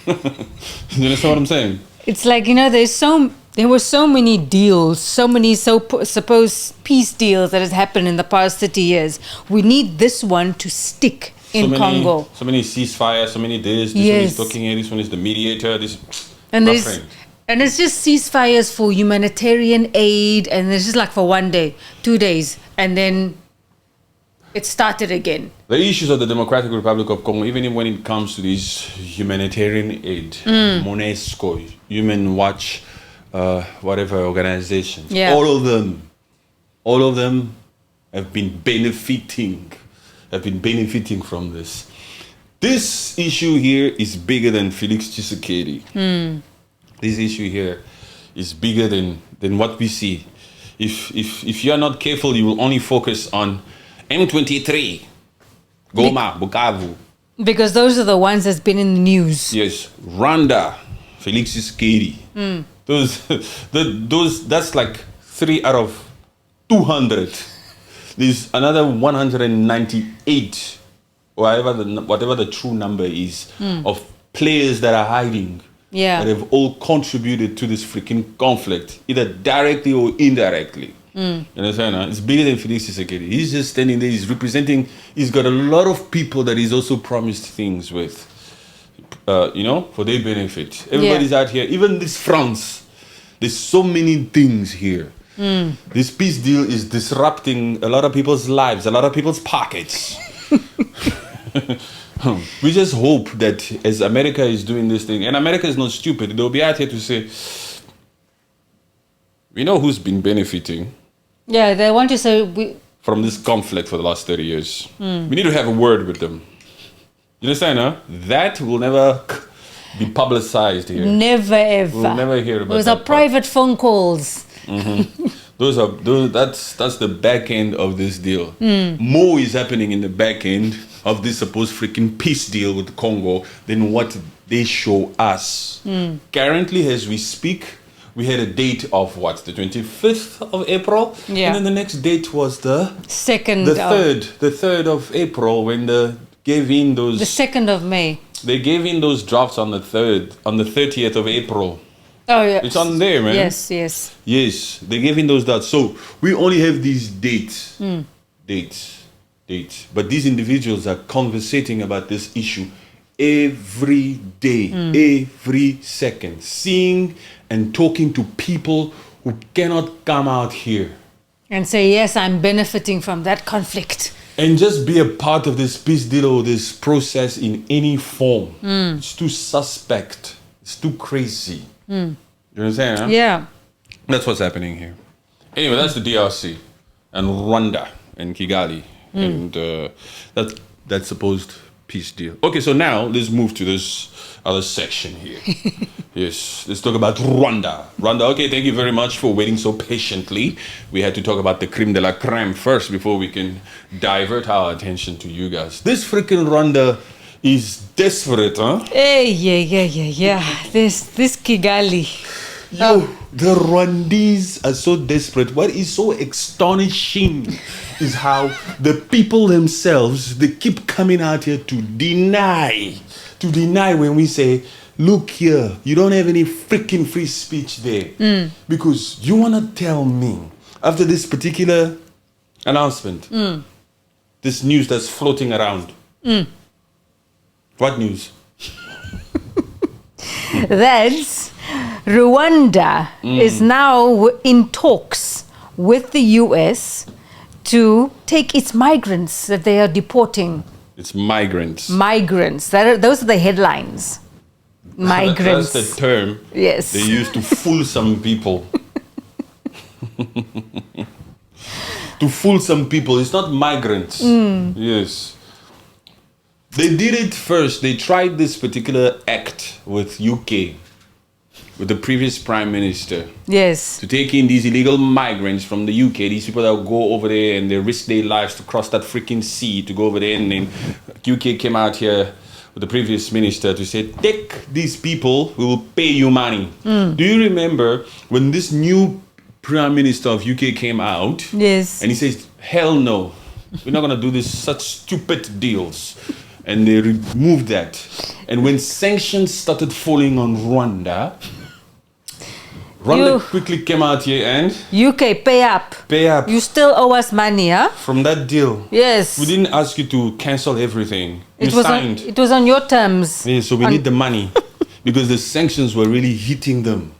You understand what I'm saying?
It's like, there were so many deals, so many supposed peace deals that has happened in the past 30 years. We need this one to stick in Congo.
So many ceasefires, so many this. This one is talking here, this one is the mediator.
And it's just ceasefires for humanitarian aid, and it's just like for 1 day, 2 days, and then it started again.
The issues of the Democratic Republic of Congo, even when it comes to this humanitarian aid, MONUSCO, Human Watch, whatever organizations, all of them have been benefiting from this. This issue here is bigger than Felix Tshisekedi. This issue here is bigger than what we see. If you are not careful, you will only focus on M23, Goma, Bukavu.
Because those are the ones that's been in the news.
Yes, Rwanda, Felix Tshisekedi. That's like 3 out of 200. There's another 198, whatever the true number is, of players that are hiding. That have all contributed to this freaking conflict, either directly or indirectly. You understand? It's bigger than Felix Tshisekedi. He's just standing there. He's representing. He's got a lot of people that he's also promised things with, for their benefit. Everybody's out here. Even this France. There's so many things here. This peace deal is disrupting a lot of people's lives, a lot of people's pockets. We just hope that as America is doing this thing, and America is not stupid, they'll be out here to say, we know who's been benefiting.
Yeah, they want to say
from this conflict for the last 30 years. We need to have a word with them. You understand, huh? That will never be publicized here.
Never ever.
We'll never hear about
Those
that
are
part.
private phone calls.
That's the back end of this deal. More is happening in the back end of this supposed freaking peace deal with Congo than what they show us. Currently, as we speak, we had a date of what, the 25th of April,
Yeah.
and then the next date was the
Second.
the third of April when they gave in those.
The 2nd of May.
They gave in those drafts on the 30th of April.
Oh yeah.
It's on there, man.
Yes, yes.
Yes, they gave in those dates. So we only have these dates. Dates. But these individuals are conversating about this issue every day, every second, seeing and talking to people who cannot come out here
And say, yes, I'm benefiting from that conflict.
and just be a part of this peace deal or this process in any form. It's too suspect. It's too crazy. You understand? Huh?
Yeah.
That's what's happening here. Anyway, that's the DRC and Rwanda and Kigali and that supposed peace deal. Okay, so now let's move to this other section here. Yes, let's talk about Rwanda. Rwanda, okay, thank you very much for waiting so patiently. We had to talk about the creme de la creme first before we can divert our attention to you guys. This freaking Rwanda is desperate, huh?
Hey, yeah. This Kigali.
Yo, the Rwandese are so desperate. What is so astonishing is how the people themselves, they keep coming out here to deny when we say, look here, you don't have any freaking free speech there. Because you want to tell me, after this particular announcement, this news that's floating around, what news?
That's Rwanda is now in talks with the US to take its migrants that they are deporting.
It's migrants.
Migrants. Those are the headlines. Migrants.
That's the term
Yes.
they use to fool some people. To fool some people. It's not migrants. Yes. They did it first. They tried this particular act with UK, with the previous prime minister,
Yes.
to take in these illegal migrants from the UK. These people that go over there and they risk their lives to cross that freaking sea to go over there. And then UK came out here with the previous minister to say, take these people, we will pay you money. Do you remember when this new prime minister of UK came out?
Yes.
And he says, hell no, we're not going to do this, such stupid deals. And they removed that. And when sanctions started falling on Rwanda quickly came out here and
UK, pay up.
pay up
You still owe us money, huh?
from that deal.
Yes.
We didn't ask you to cancel everything. You
It was
signed.
it was on your terms.
Yeah, so we need the money because the sanctions were really hitting them.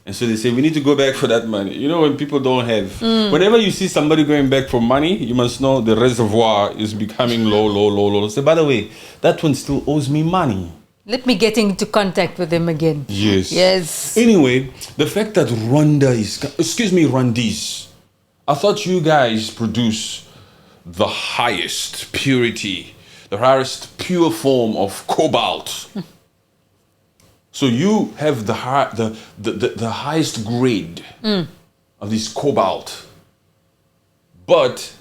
And so they say, we need to go back for that money. You know, when people don't have, whenever you see somebody going back for money, you must know the reservoir is becoming low. So, by the way, that one still owes me money.
Let me get into contact with them again.
Yes.
Yes.
Anyway, the fact that Rwandese, I thought you guys produce the highest purity, the highest pure form of cobalt. So you have the highest grade of this cobalt. But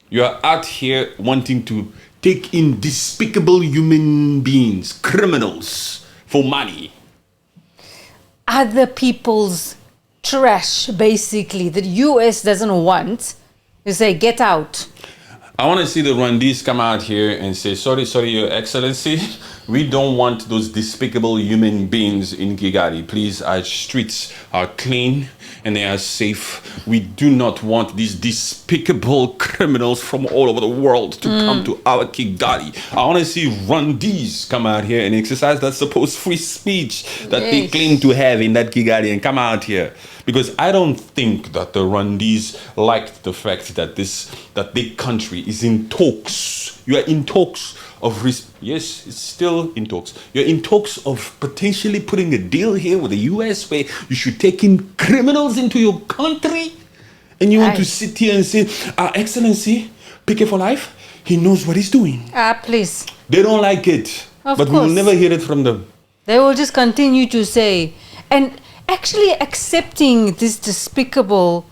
you are out here wanting to take in despicable human beings, criminals, for money.
Other people's trash, basically, that US doesn't want. You say, get out.
I want to see the Rwandese come out here and say, sorry, Your Excellency, we don't want those despicable human beings in Kigali. Please, our streets are clean and they are safe. We do not want these despicable criminals from all over the world to come to our Kigali. I want to see Rwandese come out here and exercise that supposed free speech that they
Yes.
claim to have in that Kigali and come out here. Because I don't think that the Rwandese liked the fact that their country is in talks. You are in talks of yes, it's still in talks. You're in talks of potentially putting a deal here with the US where you should take in criminals into your country, and you want to sit here and say, Our Excellency, PK for life, he knows what he's doing.
Please.
They don't like it,
Of
but we will
course.
never hear it from them.
They will just continue to say, and actually accepting these despicable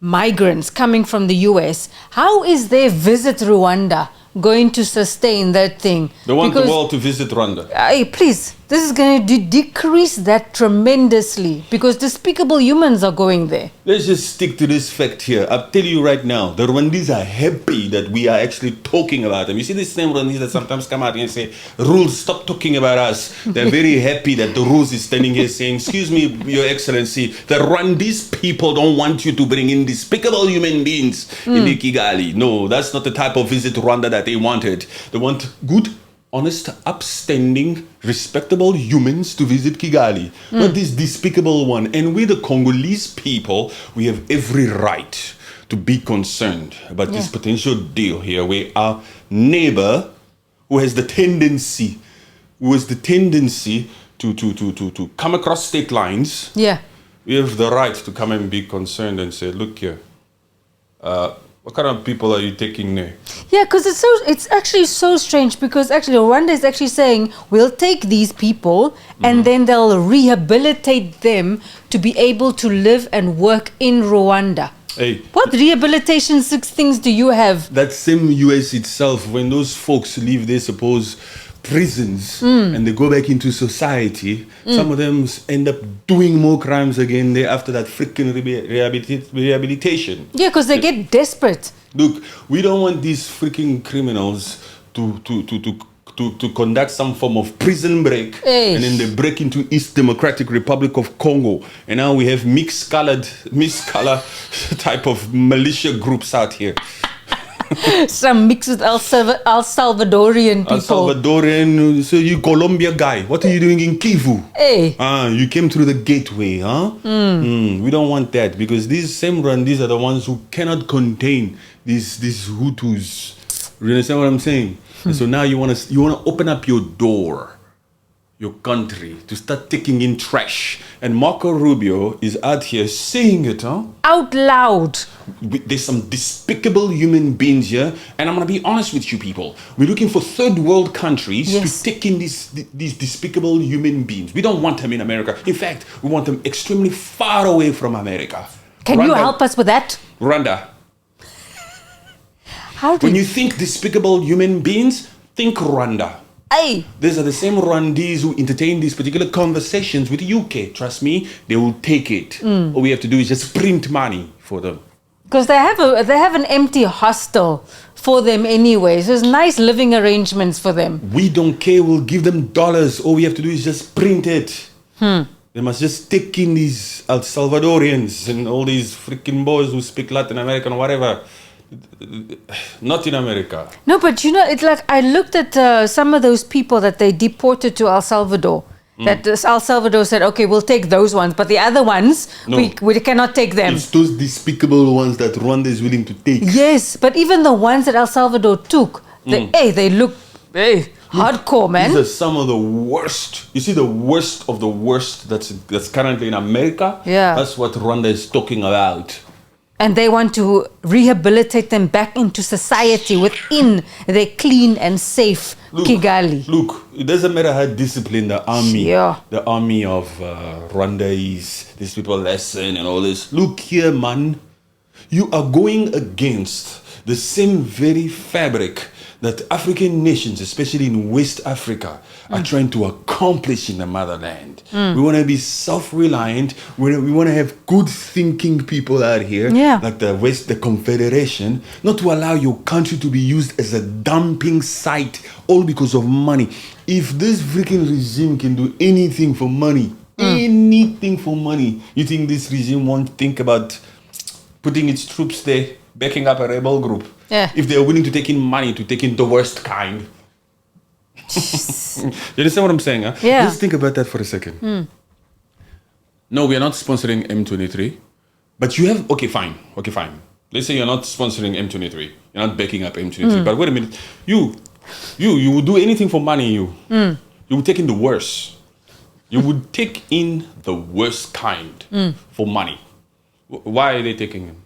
migrants coming from the US, how is their visit Rwanda going to sustain that thing?
They want the world to visit Rwanda.
Hey, please, this is going to decrease that tremendously because despicable humans are going there.
Let's just stick to this fact here. I'll tell you right now, the Rwandese are happy that we are actually talking about them. You see these same Rwandese that sometimes come out and say, rules, stop talking about us. They're very happy that the rules is standing here saying, excuse me, Your Excellency, the Rwandese people don't want you to bring in despicable human beings in the Kigali. No, that's not the type of visit to Rwanda that they wanted. They want good, honest, upstanding, respectable humans to visit Kigali, not this despicable one. And we, the Congolese people, we have every right to be concerned about this potential deal here, where our neighbor, who has the tendency, to come across state lines, we have the right to come and be concerned and say, look here, what kind of people are you taking there?
Yeah, because it's actually so strange because actually Rwanda is actually saying we'll take these people and then they'll rehabilitate them to be able to live and work in Rwanda.
Hey,
what rehabilitation things do you have?
That same US itself, when those folks leave their supposed prisons and they go back into society, some of them end up doing more crimes again there after that freaking rehabilitation.
Yeah, because they get desperate.
Look, we don't want these freaking criminals to conduct some form of prison break, and then they break into East Democratic Republic of Congo, and now we have mixed color type of militia groups out here.
Some mixed with El Salvadorian people.
El Salvadorian, so you Colombia guy, what are you doing in Kivu?
Hey.
You came through the gateway, huh? We don't want that because these same Rwandese are the ones who cannot contain these Hutus. You understand what I'm saying? And so now you wanna open up your door, your country, to start taking in trash. And Marco Rubio is out here saying it, huh?
Out loud.
There's some despicable human beings here, and I'm gonna be honest with you people. We're looking for third world countries to take in these despicable human beings. We don't want them in America. In fact, we want them extremely far away from America.
Can you help us with that?
Rwanda.
When
you think despicable human beings, think Rwanda.
Hey.
These are the same Rwandese who entertain these particular conversations with the UK. Trust me, they will take it. All we have to do is just print money for them.
Because they have an empty hostel for them anyway. So there's nice living arrangements for them.
We don't care. We'll give them dollars. All we have to do is just print it. They must just take in these El Salvadorians and all these freaking boys who speak Latin American or whatever. Not in America.
No, but you know, it's like I looked at some of those people that they deported to El Salvador. That El Salvador said, okay, we'll take those ones, but the other ones, we cannot take them.
It's those despicable ones that Rwanda is willing to take.
Yes, but even the ones that El Salvador took, they look hardcore, man.
These are some of the worst. You see the worst of the worst that's currently in America?
Yeah.
That's what Rwanda is talking about.
And they want to rehabilitate them back into society within their clean and safe Kigali.
Look, it doesn't matter how disciplined the army of Rwanda is. These people listen and all this. Look here, man. You are going against the same very fabric that African nations, especially in West Africa, are trying to accomplish in the motherland. We want to be self-reliant. We want to have good thinking people out here, like the Confederation, not to allow your country to be used as a dumping site, all because of money. If this freaking regime can do anything for money, anything for money, you think this regime won't think about putting its troops there, backing up a rebel group? If they are willing to take in money to take in the worst kind. You understand what I'm saying? Huh? Just think about that for a second. No, we are not sponsoring M23, but you have, okay, fine. Let's say you're not sponsoring M23. You're not backing up M23. But wait a minute. You would do anything for money, you would take in the worst. You would take in the worst kind for money. Why are they taking him?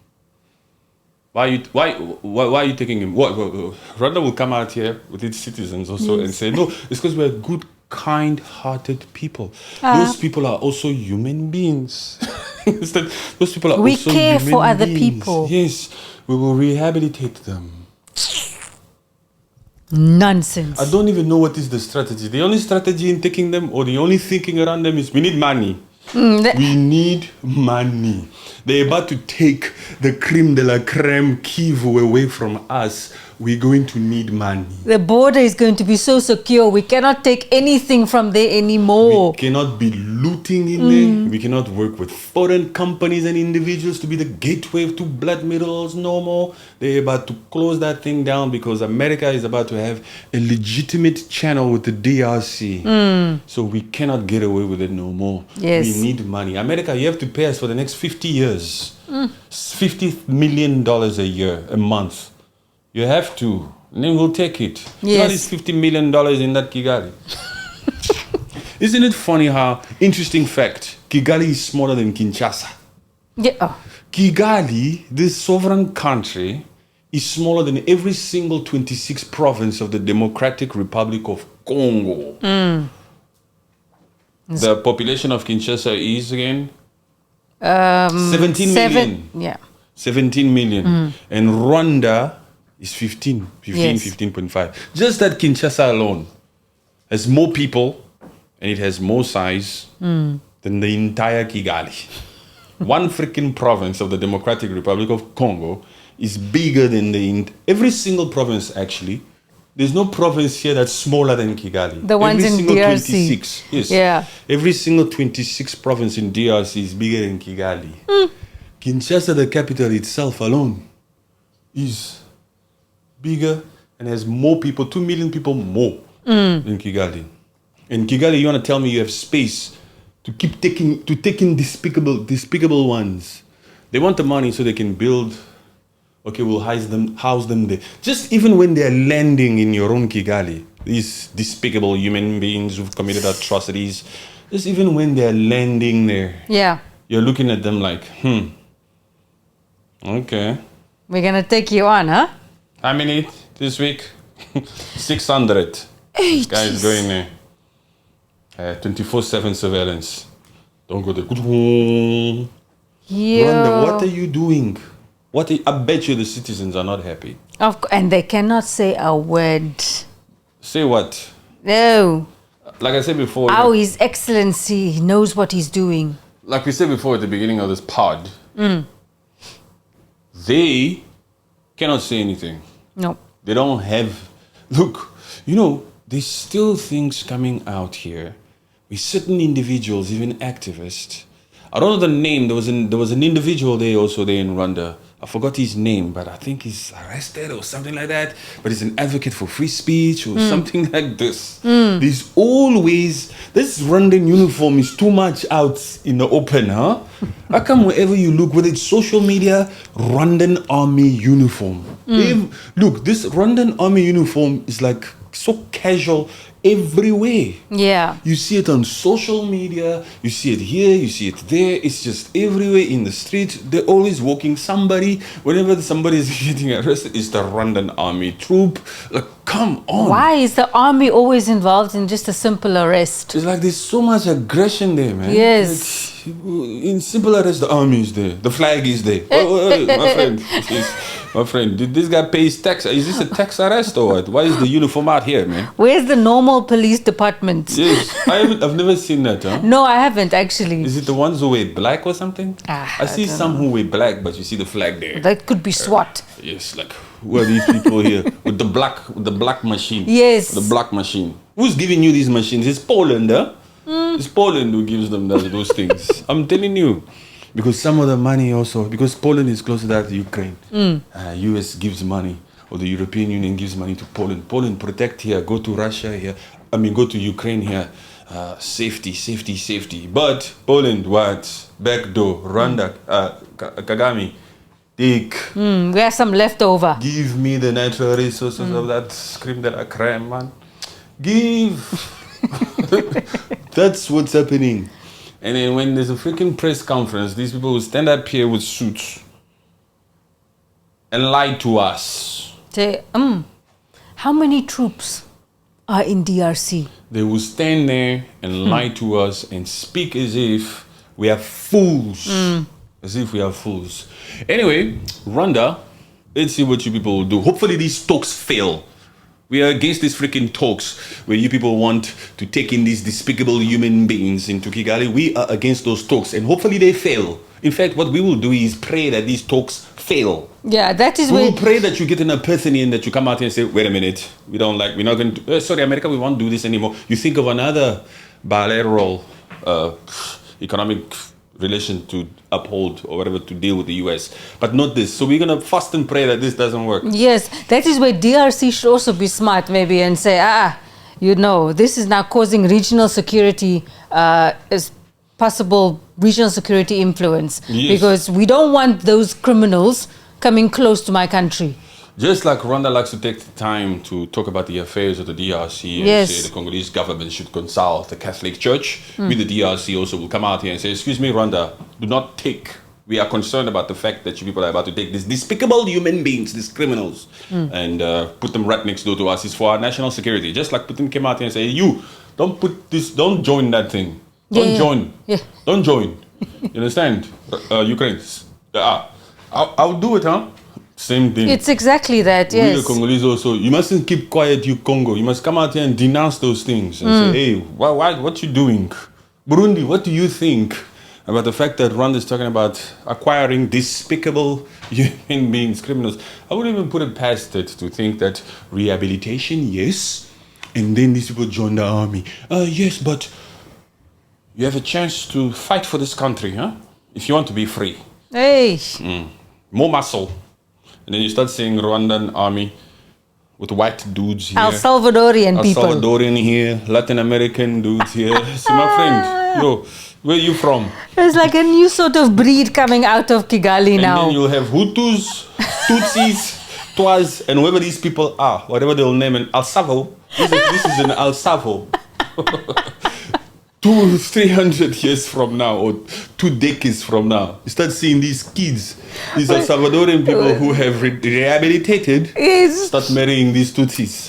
Why are you taking him? Rwanda will come out here with its citizens also and say, no, it's because we're good kind-hearted people. Those people are also human beings. Those people are
We
also
care
human
for other
beings.
people.
Yes, we will rehabilitate them.
Nonsense.
I don't even know what is the strategy. The only strategy in taking them, or the only thinking around them, is we need money. We need money. They're about to take the creme de la creme Kivu away from us. We're going to need money.
The border is going to be so secure. We cannot take anything from there anymore.
We cannot be looting in there. We cannot work with foreign companies and individuals to be the gateway to blood metals no more. They're about to close that thing down because America is about to have a legitimate channel with the DRC. So we cannot get away with it no more.
Yes.
We need money. America, you have to pay us for the next 50 years. $50 million a year, a month. You have to. And then we'll take it.
Yes.
What is $50 million in that Kigali? Isn't it funny how, interesting fact, Kigali is smaller than Kinshasa.
Yeah. Oh.
Kigali, this sovereign country, is smaller than every single 26 province of the Democratic Republic of Congo. The population of Kinshasa is again 17 million.
Yeah.
17 million. And Rwanda is 15.5. Just that Kinshasa alone has more people and it has more size than the entire Kigali. One freaking province of the Democratic Republic of Congo is bigger than every single province actually. There's no province here that's smaller than Kigali.
The ones
every
in
single
DRC.
26. Yes.
Yeah.
Every single 26 province in DRC is bigger than Kigali. Kinshasa, the capital itself alone, is bigger and has more people, 2 million people more than Kigali. In Kigali, you want to tell me you have space to keep taking despicable ones. They want the money so they can build. Okay, we'll house them there. Just even when they're landing in your own Kigali, these despicable human beings who've committed atrocities, just even when they're landing there,
Yeah.
you're looking at them like, okay.
We're going to take you on, huh?
How many this week? 600. This guy is going there. 24/7 surveillance. Don't go there. Rwanda, what are you doing? I bet you the citizens are not happy.
And they cannot say a word.
Say what?
No.
Like I said before.
How His Excellency he knows what he's doing.
Like we said before at the beginning of this pod. They cannot say anything.
No.
They don't have... Look, there's still things coming out here with certain individuals, even activists. I don't know the name. There was an individual there also there in Rwanda. I forgot his name, but I think he's arrested or something like that. But he's an advocate for free speech or something like this. There's always... This Rwandan uniform is too much out in the open, huh? How come wherever you look, whether it's social media, Rwandan army uniform. Look, this Rwandan army uniform is like so casual everywhere.
Yeah.
You see it on social media, you see it here, you see it there. It's just everywhere in the street. They're always walking somebody. Whenever somebody is getting arrested, it's the Rwandan army troop. Like, come on.
Why is the army always involved in just a simple arrest?
It's like there's so much aggression there, man.
Yes.
Like, in simple arrest, the army is there. The flag is there. My friend. My friend, did this guy pay his tax? Is this a tax arrest or what? Why is the uniform out here, man?
Where's the normal police department?
Yes, I've never seen that, huh?
No, I haven't actually.
Is it the ones who wear black or something?
I
I see
don't
some who wear black, but you see the flag there.
That could be SWAT.
Yes, like who are these people here with the black machine?
Yes.
The black machine. Who's giving you these machines? It's Poland, huh? It's Poland who gives them those things. I'm telling you. Because some of the money also, because Poland is close to that Ukraine. US gives money, or the European Union gives money to Poland. Poland protect here, go to Russia here. Go to Ukraine here. Safety. But Poland, what? Backdoor, Rwanda, Kagame. Take.
We have some leftover.
Give me the natural resources of that cream de la creme, man. Give. That's what's happening. And then when there's a freaking press conference, these people will stand up here with suits and lie to us.
Say, how many troops? are in DRC.
They will stand there and lie to us and speak as if we are fools. As if we are fools. Anyway, Rwanda, let's see what you people will do. Hopefully these talks fail. We are against these freaking talks where you people want to take in these despicable human beings into Kigali. We are against those talks and hopefully they fail. In fact, what we will do is pray that these talks fail.
Yeah, that is
We
where...
will pray that you get an epiphany and that you come out here and say, wait a minute, we're not going to, sorry, America, we won't do this anymore. You think of another bilateral economic relation to uphold or whatever to deal with the US, but not this. So we're going to fast and pray that this doesn't work.
Yes, that is where DRC should also be smart maybe and say, this is now causing regional security, as possible regional security influence.
Yes.
Because we don't want those criminals coming close to my country.
Just like Rwanda likes to take the time to talk about the affairs of the DRC and
Yes.
say the Congolese government should consult the Catholic Church, we the DRC also will come out here and say, excuse me, Rwanda, do not take. We are concerned about the fact that you people are about to take these despicable human beings, these criminals, and put them right next door to us. It's for our national security. Just like Putin came out here and say, you, don't join that thing. Don't join. You understand? Ukraine. I'll do it, huh? Same thing.
It's exactly that,
We
yes.
the Congolese also, you mustn't keep quiet, you Congo. You must come out here and denounce those things and say, hey, what you doing? Burundi, what do you think about the fact that Rwanda is talking about acquiring despicable human beings, criminals? I wouldn't even put it past it to think that rehabilitation, yes, and then these people join the army. Yes, but you have a chance to fight for this country, huh? If you want to be free.
Hey.
More muscle. And then you start seeing Rwandan army with white dudes here.
El Salvadorian people.
Salvadorian here, Latin American dudes here. So my friend, yo, where are you from?
It's like a new sort of breed coming out of Kigali
And
now.
then you'll have Hutus, Tutsis, Twas, and whoever these people are, whatever they'll name an Al-Savo. This is an Al-Savo. 200-300 years from now, or 2 decades from now, you start seeing these kids, these are Salvadorian people who have rehabilitated, start marrying these Tutsis.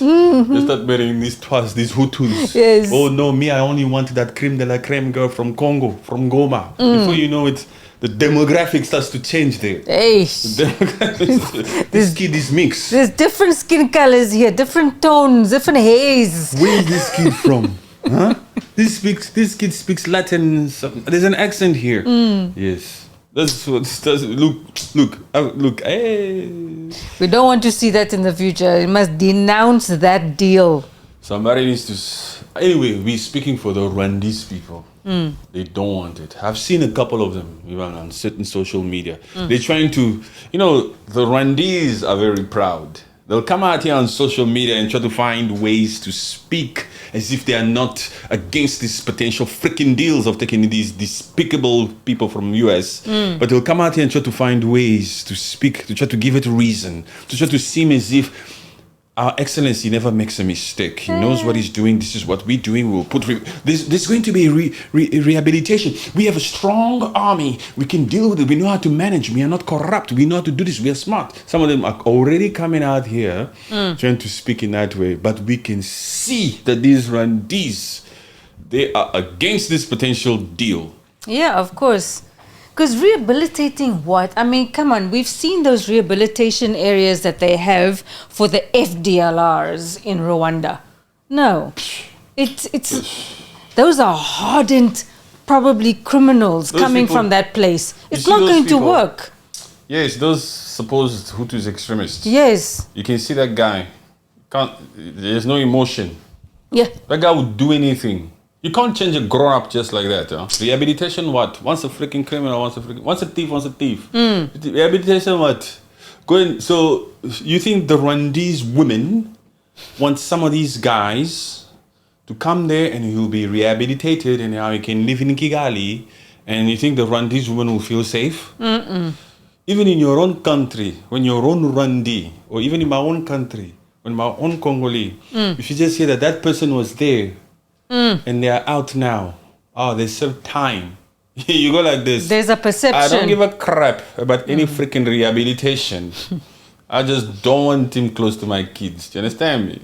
They start marrying these Twas, these Hutus.
Yes.
Oh no, me, I only wanted that creme de la creme girl from Congo, from Goma. Before you know it, the demographic starts to change there.
Hey.
This kid is mixed.
There's different skin colors here, different tones, different haze.
Where is this kid from? Huh? This kid speaks Latin. There's an accent here. Yes. That's what does. Look. Hey.
We don't want to see that in the future. You must denounce that deal.
Somebody needs to. Anyway, we're speaking for the Rwandese people. They don't want it. I've seen a couple of them even on certain social media. They're trying to. The Rwandese are very proud. They'll come out here on social media and try to find ways to speak as if they are not against these potential freaking deals of taking these despicable people from US. But they'll come out here and try to find ways to speak, to try to give it a reason, to try to seem as if Our Excellency never makes a mistake. He knows what he's doing. This is what we're doing. We'll put there's going to be rehabilitation. We have a strong army. We can deal with it. We know how to manage. We are not corrupt. We know how to do this. We are smart. Some of them are already coming out here trying to speak in that way. But we can see that these Rwandese, they are against this potential deal.
Yeah, of course. Because rehabilitating what? I mean, come on. We've seen those rehabilitation areas that they have for the FDLRs in Rwanda. No. It's those are hardened, probably criminals
Those
coming
people-
from that place. It's
see
not
those
going to
people?
work.
Yes, those supposed Hutus extremists.
Yes.
You can see that guy. There's no emotion.
Yeah.
That guy would do anything. You can't change a grown-up just like that. Huh? Rehabilitation what? Once a freaking criminal, once a thief, once a thief. Rehabilitation what? So you think the Rwandese women want some of these guys to come there and he'll be rehabilitated and now he can live in Kigali, and you think the Rwandese woman will feel safe? Even in your own country, when your own Rwandi, or even in my own country, when my own Congolese, if you just hear that person was there, and they are out now. Oh, they served time. You go like this.
There's a perception.
I don't give a crap about any freaking rehabilitation. I just don't want him close to my kids. Do you understand me?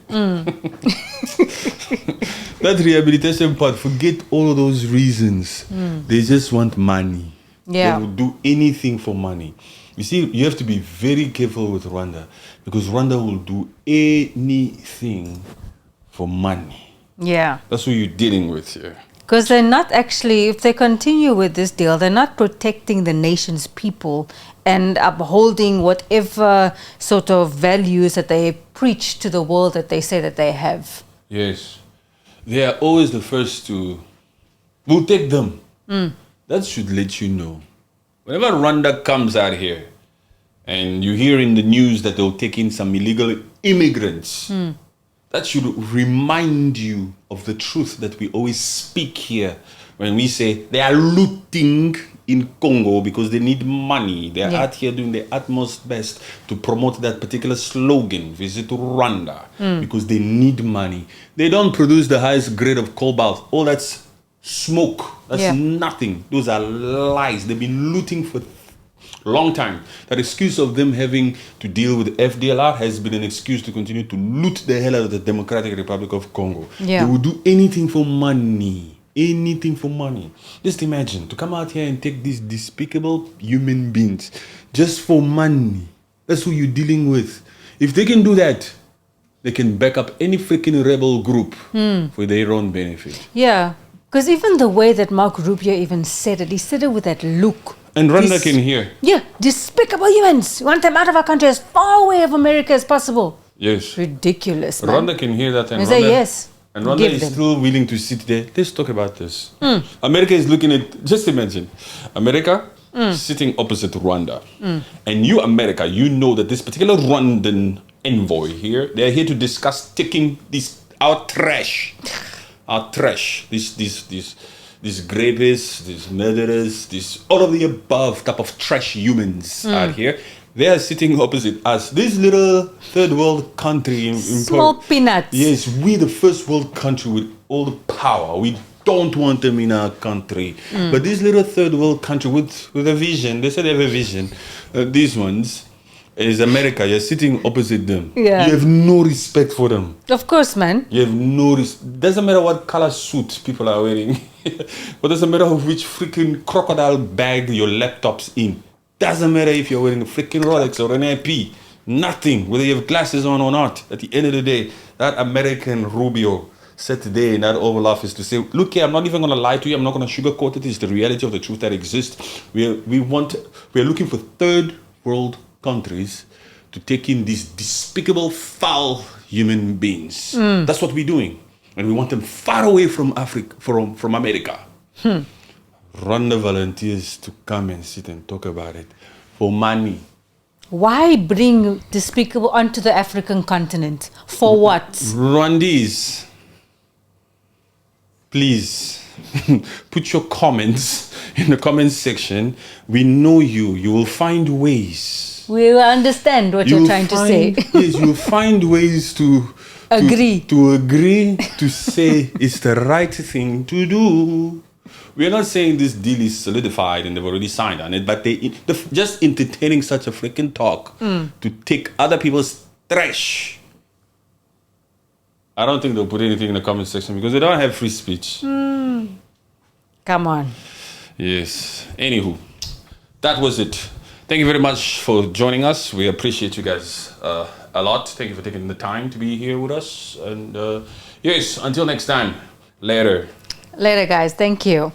That rehabilitation part, forget all of those reasons. They just want money.
Yeah.
They will do anything for money. You see, you have to be very careful with Rwanda because Rwanda will do anything for money.
Yeah.
That's what you're dealing with here.
Because they're not actually, if they continue with this deal, they're not protecting the nation's people and upholding whatever sort of values that they preach to the world that they say that they have.
Yes. They are always the first to, we'll take them. That should let you know. Whenever Rwanda comes out here and you hear in the news that they'll take in some illegal immigrants, that should remind you of the truth that we always speak here when we say they are looting in Congo because they need money. They are out here doing their utmost best to promote that particular slogan, visit Rwanda, because they need money. They don't produce the highest grade of cobalt. All that's smoke. That's nothing. Those are lies. They've been looting for a long time. That excuse of them having to deal with FDLR has been an excuse to continue to loot the hell out of the Democratic Republic of Congo.
Yeah.
They will do anything for money. Anything for money. Just imagine to come out here and take these despicable human beings just for money. That's who you're dealing with. If they can do that, they can back up any freaking rebel group for their own benefit.
Yeah. Because even the way that Mark Rubio even said it, he said it with that look.
And Rwanda can hear.
Yeah, despicable humans. We want them out of our country as far away of America as possible.
Yes.
Ridiculous, man.
Rwanda can hear that. And
They
Rwanda,
say yes.
And Rwanda
Give
is
them.
still willing to sit there. Let's talk about this. America is looking at, just imagine, America sitting opposite Rwanda. And you, America, you know that this particular Rwandan envoy here, they're here to discuss taking our trash, these grapists, these murderers, all of the above type of trash humans out here. They are sitting opposite us. This little third world country.
Small peanuts.
Yes, we the first world country with all the power. We don't want them in our country. But this little third world country with a vision, they said they have a vision. These ones is America. You're sitting opposite them.
Yeah.
You have no respect for them.
Of course, man.
You have no doesn't matter what color suit people are wearing. But doesn't matter which freaking crocodile bag your laptop's in. Doesn't matter if you're wearing a freaking Rolex or an IP. Nothing. Whether you have glasses on or not. At the end of the day, that American Rubio sat there in that Oval Office to say, look here, I'm not even going to lie to you. I'm not going to sugarcoat it. It's the reality of the truth that exists. We're looking for third world countries to take in these despicable, foul human beings. That's what we're doing. And we want them far away from Africa, from America. Run the volunteers to come and sit and talk about it for money.
Why bring despicable onto the African continent? For what?
Rwandese, please put your comments in the comments section. We know you. You will find ways.
We will understand what you're trying to say.
Yes, you'll find ways to
Agree.
To agree, to say it's the right thing to do. We're not saying this deal is solidified and they've already signed on it, but they're just entertaining such a freaking talk to take other people's trash. I don't think they'll put anything in the comment section because they don't have free speech.
Come on.
Yes. Anywho, that was it. Thank you very much for joining us. We appreciate you guys a lot. Thank you for taking the time to be here with us. And yes, until next time. Later.
Later, guys. Thank you.